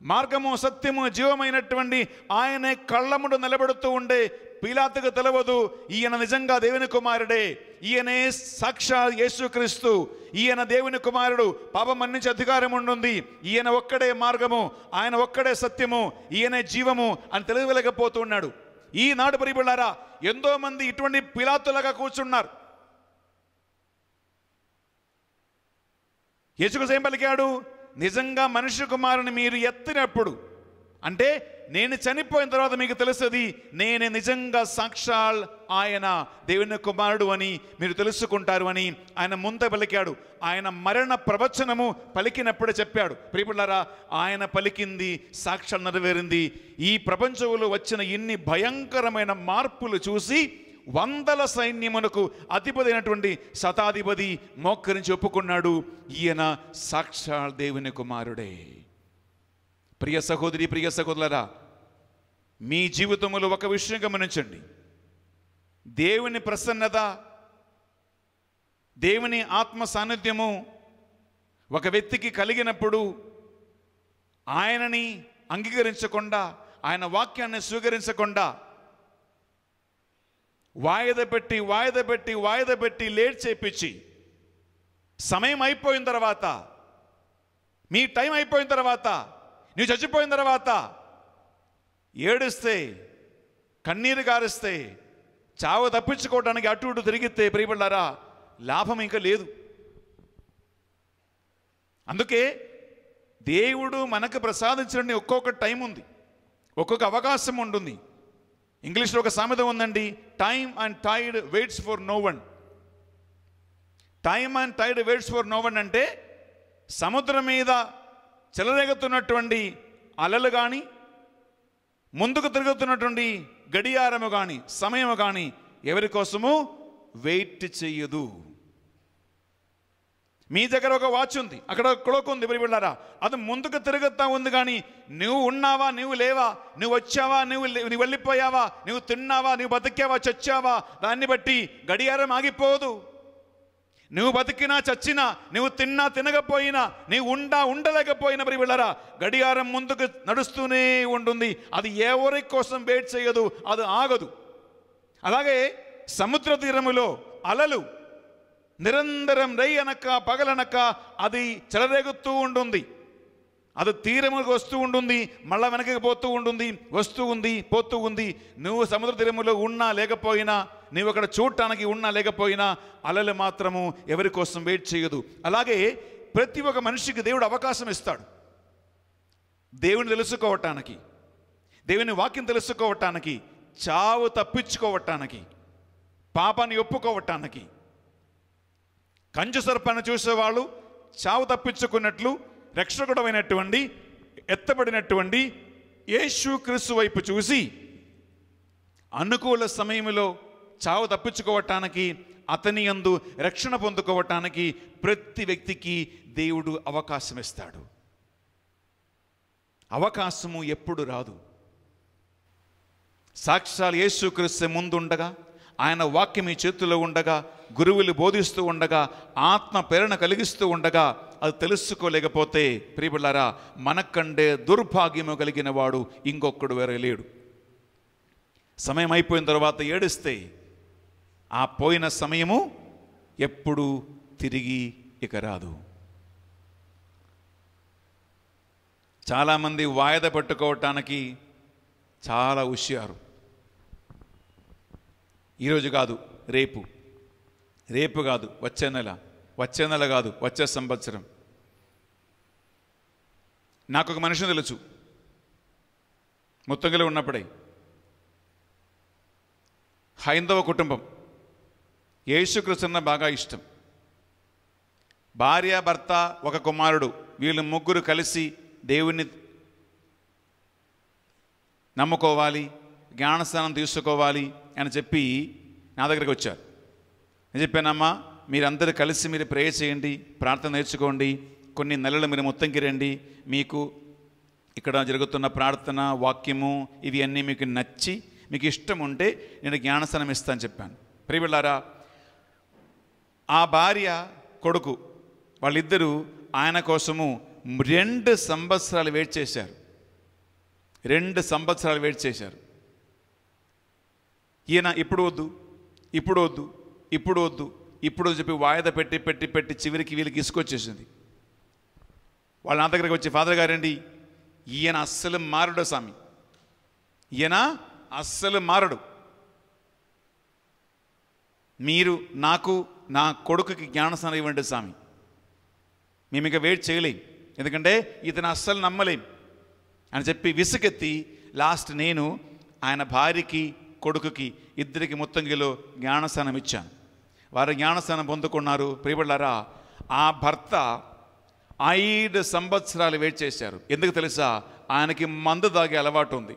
మార్గము సత్యము జీవమైనటువంటి ఆయనే కళ్ళ ముందు నిలబడుతూ ఉండే పీలాతుకు తెలవదు ఈయన నిజంగా దేవుని కుమారుడే, ఈయనే సాక్షాత్ యేసుక్రీస్తు, ఈయన దేవుని కుమారుడు, పాపం మన్నించే అధికారం ఉంటుంది, ఈయన ఒక్కడే మార్గము, ఆయన ఒక్కడే సత్యము, ఈయనే జీవము అని తెలియలేకపోతున్నాడు. ఈనాడు ప్రియమిత్రులారా ఎంతో మంది ఇటువంటి పీలాతులుగా కూర్చున్నారు. యేసుక్రీస్తు ఏం పలికాడు? నిజంగా మనుష్య కుమారుని మీరు ఎత్తినప్పుడు, అంటే నేను చనిపోయిన తర్వాత మీకు తెలుస్తుంది నేనే నిజంగా సాక్షాల్ ఆయన దేవుని కుమారుడు అని మీరు తెలుసుకుంటారు అని ఆయన ముందే పలికాడు. ఆయన మరణ ప్రవచనము పలికినప్పుడే చెప్పాడు. ప్రియమిత్రులారా, ఆయన పలికింది సాక్షాల్ నెరవేరింది. ఈ ప్రపంచంలో వచ్చిన ఇన్ని భయంకరమైన మార్పులు చూసి వందల సైన్యమునకు అధిపతి అయినటువంటి శతాధిపతి మోకరించి ఒప్పుకున్నాడు, ఈయన సాక్షాత్ దేవుని కుమారుడే. ప్రియ సహోదరి, ప్రియ సహోదరులారా, మీ జీవితంలో ఒక విషయం గమనించండి. దేవుని ప్రసన్నత, దేవుని ఆత్మ సాన్నిధ్యము ఒక వ్యక్తికి కలిగినప్పుడు ఆయనని అంగీకరించకుండా, ఆయన వాక్యాన్ని స్వీకరించకుండా వాయిదా పెట్టి లేట్ చేయించి సమయం అయిపోయిన తర్వాత, మీ టైం అయిపోయిన తర్వాత, నువ్వు చచ్చిపోయిన తర్వాత ఏడుస్తే, కన్నీరు గారిస్తే, చావు తప్పించుకోవడానికి అటు ఇటు తిరిగితే ప్రియమిత్రులారా లాభం ఇంకా లేదు. అందుకే దేవుడు మనకు ప్రసాదించిన ఒక్కొక్క టైం ఉంది, ఒక్కొక్క అవకాశం ఉంటుంది. ఇంగ్లీష్లో ఒక సామెత ఉందండి, time and tide waits for no one. Time and tide waits for no one అంటే సముద్రం మీద చెలరేగుతున్నటువంటి అలలు కానీ, ముందుకు తిరుగుతున్నటువంటి గడియారము కానీ, సమయము కానీ ఎవరి కోసము వెయిట్ చెయ్యదు. మీ దగ్గర ఒక వాచ్ ఉంది, అక్కడ క్లోక్ ఉంది ప్రియమిత్రులారా, అది ముందుకు తిరుగుతూ ఉంది. కానీ నువ్వు ఉన్నావా, నువ్వు లేవా, నువ్వు వచ్చావా, నువ్వు వెళ్ళిపోయావా, నువ్వు తిన్నావా, నువ్వు బతికావా, చచ్చావా, దాన్ని బట్టి గడియారం ఆగిపోదు. నువ్వు బతికినా చచ్చినా, నువ్వు తిన్నా తినకపోయినా, నువ్వు ఉండలేకపోయినా ప్రియమిత్రులారా గడియారం ముందుకు నడుస్తూనే ఉంటుంది. అది ఎవరి కోసం వెయిట్ చేయదు, అది ఆగదు. అలాగే సముద్ర తీరములో అలలు నిరంతరం రై అనక పగలనక అది చెలరేగుతూ ఉంటుంది. అది తీరములకు వస్తూ ఉంటుంది, మళ్ళా వెనకకి పోతూ ఉంటుంది, వస్తూ ఉంది, పోతూ ఉంది. నువ్వు సముద్ర తీరములో ఉన్నా లేకపోయినా నీవు అక్కడ చూడటానికి ఉన్నా లేకపోయినా అలలు మాత్రము ఎవరి కోసం వెయిట్ చేయదు. అలాగే ప్రతి ఒక్క మనిషికి దేవుడు అవకాశం ఇస్తాడు. దేవుని తెలుసుకోవటానికి, దేవుని వాక్యం తెలుసుకోవటానికి, చావు తప్పించుకోవటానికి, పాపాన్ని ఒప్పుకోవటానికి. కంచు సర్పాన్ని చూసేవాళ్ళు చావు తప్పించుకున్నట్లు రక్షకుడమైనటువంటి ఎత్తబడినటువంటి యేసుక్రీస్తు వైపు చూసి అనుకూల సమయంలో చావు తప్పించుకోవటానికి, అతని యందు రక్షణ పొందుకోవటానికి ప్రతి వ్యక్తికి దేవుడు అవకాశం ఇస్తాడు. అవకాశము ఎప్పుడు రాదు. సాక్షాలు యేసుక్రీస్తు ముందుండగా, ఆయన వాక్యం మీ చేతుల్లో ఉండగా, గురువులు బోధిస్తూ ఉండగా, ఆత్మ ప్రేరణ కలిగిస్తూ ఉండగా అది తెలుసుకోలేకపోతే ప్రియబిడ్డలారా, మనకంటే దుర్భాగ్యము కలిగిన వాడు ఇంకొకడు వేరే లేడు. సమయం అయిపోయిన తర్వాత ఏడిస్తే ఆ పోయిన సమయము ఎప్పుడు తిరిగి ఇక రాదు. చాలామంది వాయిదా పట్టుకోవటానికి చాలా హుషారు. ఈరోజు కాదు రేపు, రేపు కాదు వచ్చే నెల, వచ్చే నెల కాదు వచ్చే సంవత్సరం. నాకు ఒక మనిషిని తెలుసు, ముత్తంగిలో ఉన్నప్పుడే. హైందవ కుటుంబం, యేసుక్రీస్తున్న బాగా ఇష్టం. భార్య, భర్త, ఒక కుమారుడు, వీళ్ళు ముగ్గురు కలిసి దేవుణ్ణి నమ్ముకోవాలి, జ్ఞానస్నానం తీసుకోవాలి అని చెప్పి నా దగ్గరికి వచ్చారు. నేను చెప్పానమ్మా, మీరందరూ కలిసి మీరు ప్రేయర్ చేయండి, ప్రార్థన నేర్చుకోండి, కొన్ని నెలలు మీరు మొత్తంకి రండి, మీకు ఇక్కడ జరుగుతున్న ప్రార్థన, వాక్యము ఇవి అన్నీ మీకు నచ్చి మీకు ఇష్టం ఉంటే నేను జ్ఞానస్నానం ఇస్తాను చెప్పాను. ప్రియబిడ్డలారా, ఆ భార్య కొడుకు వాళ్ళిద్దరూ ఆయన కోసము 2 సంవత్సరాలు వెయిట్ చేశారు. 2 సంవత్సరాలు వెయిట్ చేశారు. ఈయన ఇప్పుడు వద్దు, ఇప్పుడు వద్దు, ఇప్పుడు వద్దు, ఇప్పుడు చెప్పి వాయిదా పెట్టి పెట్టి పెట్టి చివరికి వీళ్ళకి ఇసుకొచ్చేసింది. వాళ్ళు నా దగ్గరికి వచ్చి, ఫాదర్ గారండి, ఈయన అస్సలు మారడు స్వామి, ఈయన అస్సలు మారడు, మీరు నాకు నా కొడుకుకి జ్ఞానస్నానం ఇవ్వండి స్వామి, మేము ఇక వెయిట్ చేయలేం, ఎందుకంటే ఇతను అస్సలు నమ్మలేం అని చెప్పి విసుకెత్తి లాస్ట్ నేను ఆయన భార్యకి కొడుకుకి ఇద్దరికి మొత్తంగిలో జ్ఞానస్నానం ఇచ్చాను. వారు జ్ఞానస్నానం పొందుకున్నారు. ప్రియబిడ్డలారా, ఆ భర్త 5 సంవత్సరాలు వెయిట్ చేశారు. ఎందుకు తెలుసా? ఆయనకి మందు తాగే అలవాటు ఉంది.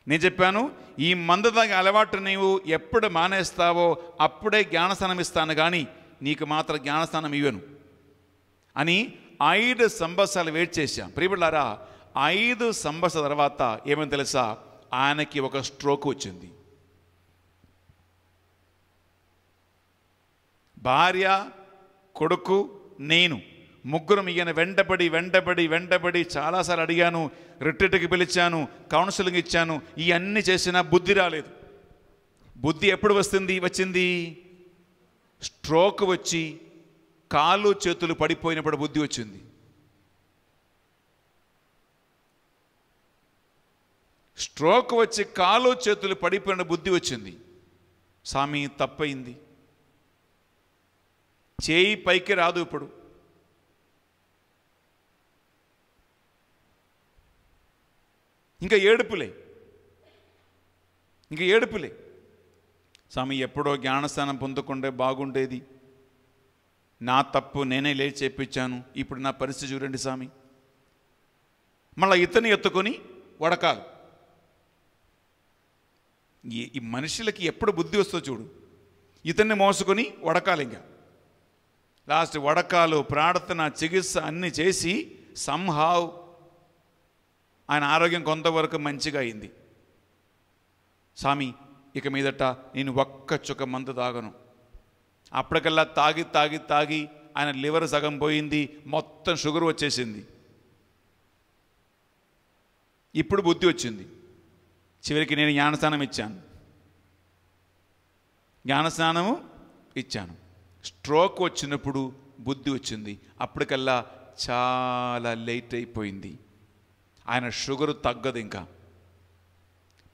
నేను చెప్పాను, ఈ మందు తాగే అలవాటు నీవు ఎప్పుడు మానేస్తావో అప్పుడే జ్ఞానస్నానం ఇస్తాను, కానీ నీకు మాత్రం జ్ఞానస్నానం ఇవ్వను అని 5 సంవత్సరాలు వెయిట్ చేశాం. ప్రియబిడ్డలారా, 5 సంవత్సరాల తర్వాత ఏమని తెలుసా? ఆయనకి ఒక స్ట్రోక్ వచ్చింది. భార్య, కొడుకు, నేను ముగ్గురం ఈయన వెంటబడి వెంటబడి వెంటబడి చాలాసార్లు అడిగాను, రిట్రీట్కి పిలిచాను, కౌన్సిలింగ్ ఇచ్చాను, ఇవన్నీ చేసినా బుద్ధి రాలేదు. బుద్ధి ఎప్పుడు వచ్చింది? స్ట్రోక్ వచ్చి కాళ్ళు చేతులు పడిపోయినప్పుడు బుద్ధి వచ్చింది. స్ట్రోక్ వచ్చి కాళ్ళు చేతులు పడిపోయిన బుద్ధి వచ్చింది. స్వామి తప్పయింది, చేయి పైకి రాదు, ఇప్పుడు ఇంకా ఏడుపులే. స్వామి ఎప్పుడో జ్ఞానస్నానం పొందకుండే బాగుండేది, నా తప్పు, నేనే లేచి చెప్పించాను, ఇప్పుడు నా పరిస్థితి చూడండి స్వామి. మళ్ళీ ఇతన్ని ఎత్తుకొని వడకాలు. ఈ మనుషులకి ఎప్పుడు బుద్ధి వస్తుందో చూడు. ఇతన్ని మోసుకొని వడకాలు. ఇంకా లాస్ట్ వడకాలు, ప్రార్థన, చికిత్స అన్నీ చేసి సంహావ్ ఆయన ఆరోగ్యం కొంతవరకు మంచిగా అయింది. స్వామి ఇక మీదట నేను ఒక్క చుక్క మందు తాగను. అప్పటికల్లా తాగి తాగి తాగి ఆయన లివర్ సగం పోయింది, మొత్తం షుగర్ వచ్చేసింది. ఇప్పుడు బుద్ధి వచ్చింది. చివరికి నేను జ్ఞానస్నానం ఇచ్చాను. స్ట్రోక్ వచ్చినప్పుడు బుద్ధి వచ్చింది. అప్పటికల్లా చాలా లేట్ అయిపోయింది. ఆయన షుగరు తగ్గదు, ఇంకా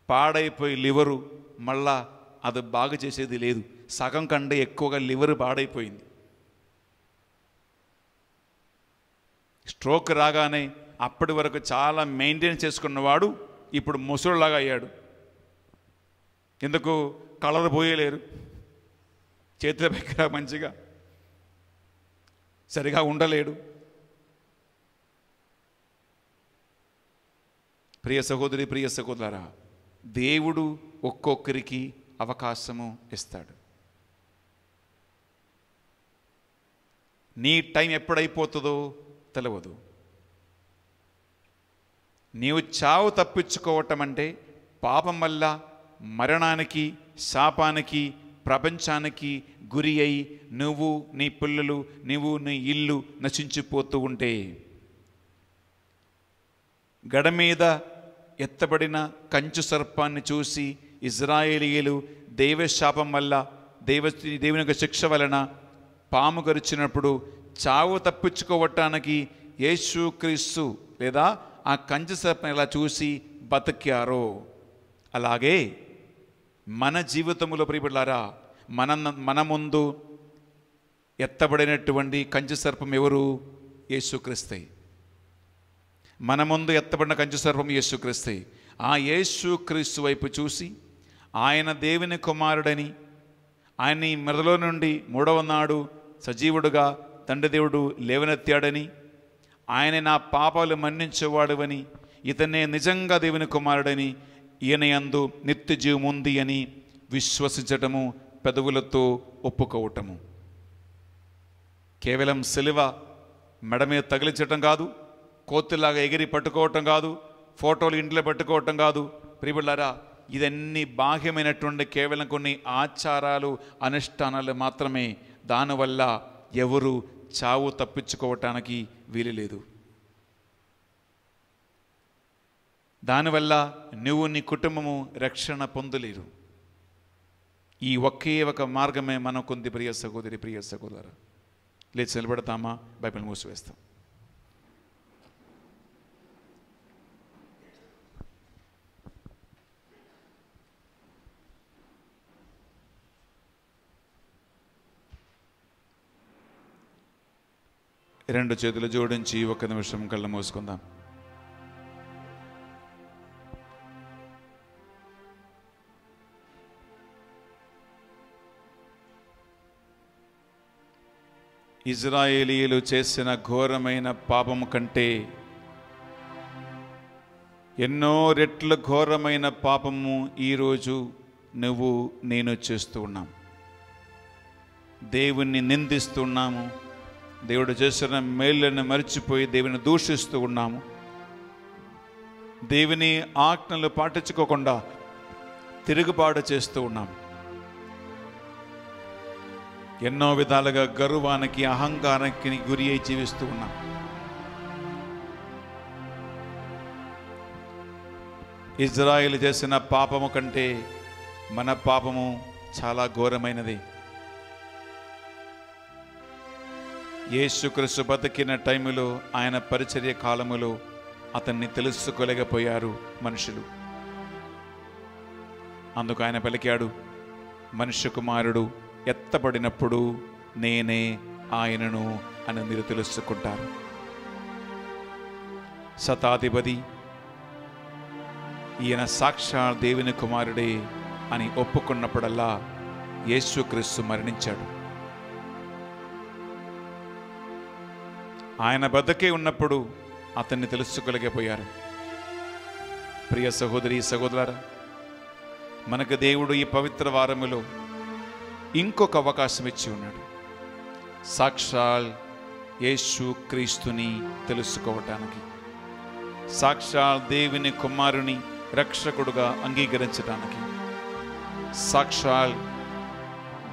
పాడైపోయి లివరు మళ్ళా అది బాగు చేసేది లేదు. సగం కంటే ఎక్కువగా లివర్ పాడైపోయింది. స్ట్రోక్ రాగానే అప్పటి వరకు చాలా మెయింటైన్ చేసుకున్నవాడు ఇప్పుడు ముసలిలాగా అయ్యాడు. ఎందుకు? కలర్ పోయలేరు, చేతుల దగ్గర మంచిగా సరిగా ఉండలేడు. ప్రియ సహోదరి, ప్రియ సహోదరా, దేవుడు ఒక్కొక్కరికి అవకాశము ఇస్తాడు. నీ టైం ఎప్పుడైపోతుందో తెలియదు. నీవు చావు తప్పించుకోవటం అంటే పాపం వల్ల మరణానికి, శాపానికి, ప్రపంచానికి గురి అయి నువ్వు, నీ పిల్లలు, నువ్వు, నీ ఇల్లు నశించిపోతూ ఉంటే, గడ మీద ఎత్తబడిన కంచు సర్పాన్ని చూసి ఇజ్రాయేలీయులు దైవశాపం వల్ల, దేవుని యొక్క శిక్ష వలన పాము గరిచినప్పుడు చావు తప్పించుకోవటానికి యేసుక్రీస్తు లేదా ఆ కంచు సర్పం ఎలా చూసి బతికారో, అలాగే మన జీవితంలో ప్రియబిడ్డలారా, మన ముందు ఎత్తబడినటువంటి కంచు సర్పం ఎవరు? యేసుక్రీస్తు. మన ముందు ఎత్తబడిన కంచు సర్పం యేసుక్రీస్తు. ఆ యేసుక్రీస్తు వైపు చూసి ఆయన దేవుని కుమారుడని, ఆయన్ని మృతుల నుండి 3వ నాడు సజీవుడుగా తండ్రి దేవుడు లేవనెత్తాడని, ఆయన నా పాపాలు మన్నించేవాడువని, ఇతనే నిజంగా దేవుని కుమారుడని, ఈయన యందు నిత్య జీవం ఉంది అని విశ్వసించటము, పెదవులతో ఒప్పుకోవటము. కేవలం సిలువ మెడ మీద తగిలించటం కాదు, కోతిలాగా ఎగిరి పట్టుకోవటం కాదు, ఫోటోలు ఇంట్లో పెట్టుకోవటం కాదు. ప్రియబిడ్డలారా, ఇదన్నీ బాహ్యమైనటువంటి కేవలం కొన్ని ఆచారాలు, అనుష్ఠానాలు మాత్రమే. దానివల్ల ఎవరు చావు తప్పించుకోవటానికి వీలు లేదు. దానివల్ల నువ్వు, నీ కుటుంబము రక్షణ పొందలేరు. ఈ ఒకే ఒక మార్గమే మనకుంది. ప్రియ సహోదరి, ప్రియ సహోదరా, లేచి నిలబడతామా? బైబిల్ మూసివేస్తాం. రెండు చేతులు జోడించి 1 నిమిషం కళ్ళు మూసుకుందాం. ఇజ్రాయేలీయులు చేసిన ఘోరమైన పాపము కంటే ఎన్నో రెట్ల ఘోరమైన పాపము ఈరోజు నువ్వు, నేను చేస్తూ ఉన్నాం. దేవుణ్ణి నిందిస్తున్నాము. దేవుడు చేసిన మేళ్ళను మరిచిపోయి దేవుని దూషిస్తూ ఉన్నాము. దేవుని ఆజ్ఞలు పాటించుకోకుండా తిరుగుబాటు చేస్తూ ఉన్నాము. ఎన్నో విధాలుగా గర్వానికి, అహంకారానికి గురి అయి జీవిస్తూ ఉన్నాం. ఇజ్రాయేలు చేసిన పాపము కంటే మన పాపము చాలా ఘోరమైనది. యేసుక్రీస్తు బతికిన టైములో, ఆయన పరిచర్య కాలములో అతన్ని తెలుసుకోలేకపోయారు మనుషులు. అందుకు ఆయన పలికాడు, మనుష్య కుమారుడు ఎత్తబడినప్పుడు నేనే ఆయనను అని మీరు తెలుసుకుంటారు. శతాధిపతి ఈయన సాక్షాత్ దేవుని కుమారుడే అని ఒప్పుకున్నప్పుడల్లా యేసుక్రీస్తు మరణించాడు. ఆయన బతికే ఉన్నప్పుడు అతన్ని తెలుసుకోలేకపోయారు. ప్రియ సహోదరి, సహోదరులారా, మనకు దేవుడు ఈ పవిత్ర వారములో ఇంకొక అవకాశం ఇచ్చి ఉన్నాడు. సాక్షాత్ యేసుక్రీస్తుని తెలుసుకోవటానికి, సాక్షాత్ దేవుని కుమారుని రక్షకుడుగా అంగీకరించడానికి, సాక్షాత్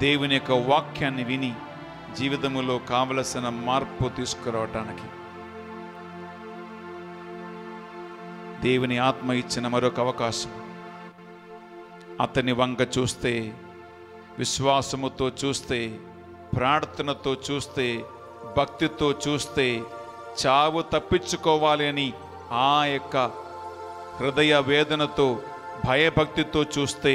దేవుని యొక్క వాక్యాన్ని విని జీవితములో కావలసిన మార్పు తీసుకురావటానికి దేవుని ఆత్మ ఇచ్చిన మరొక అవకాశం. అతని వంక చూస్తే, విశ్వాసముతో చూస్తే, ప్రార్థనతో చూస్తే, భక్తితో చూస్తే, చావు తప్పించుకోవాలి అని ఆ యొక్క హృదయ వేదనతో, భయభక్తితో చూస్తే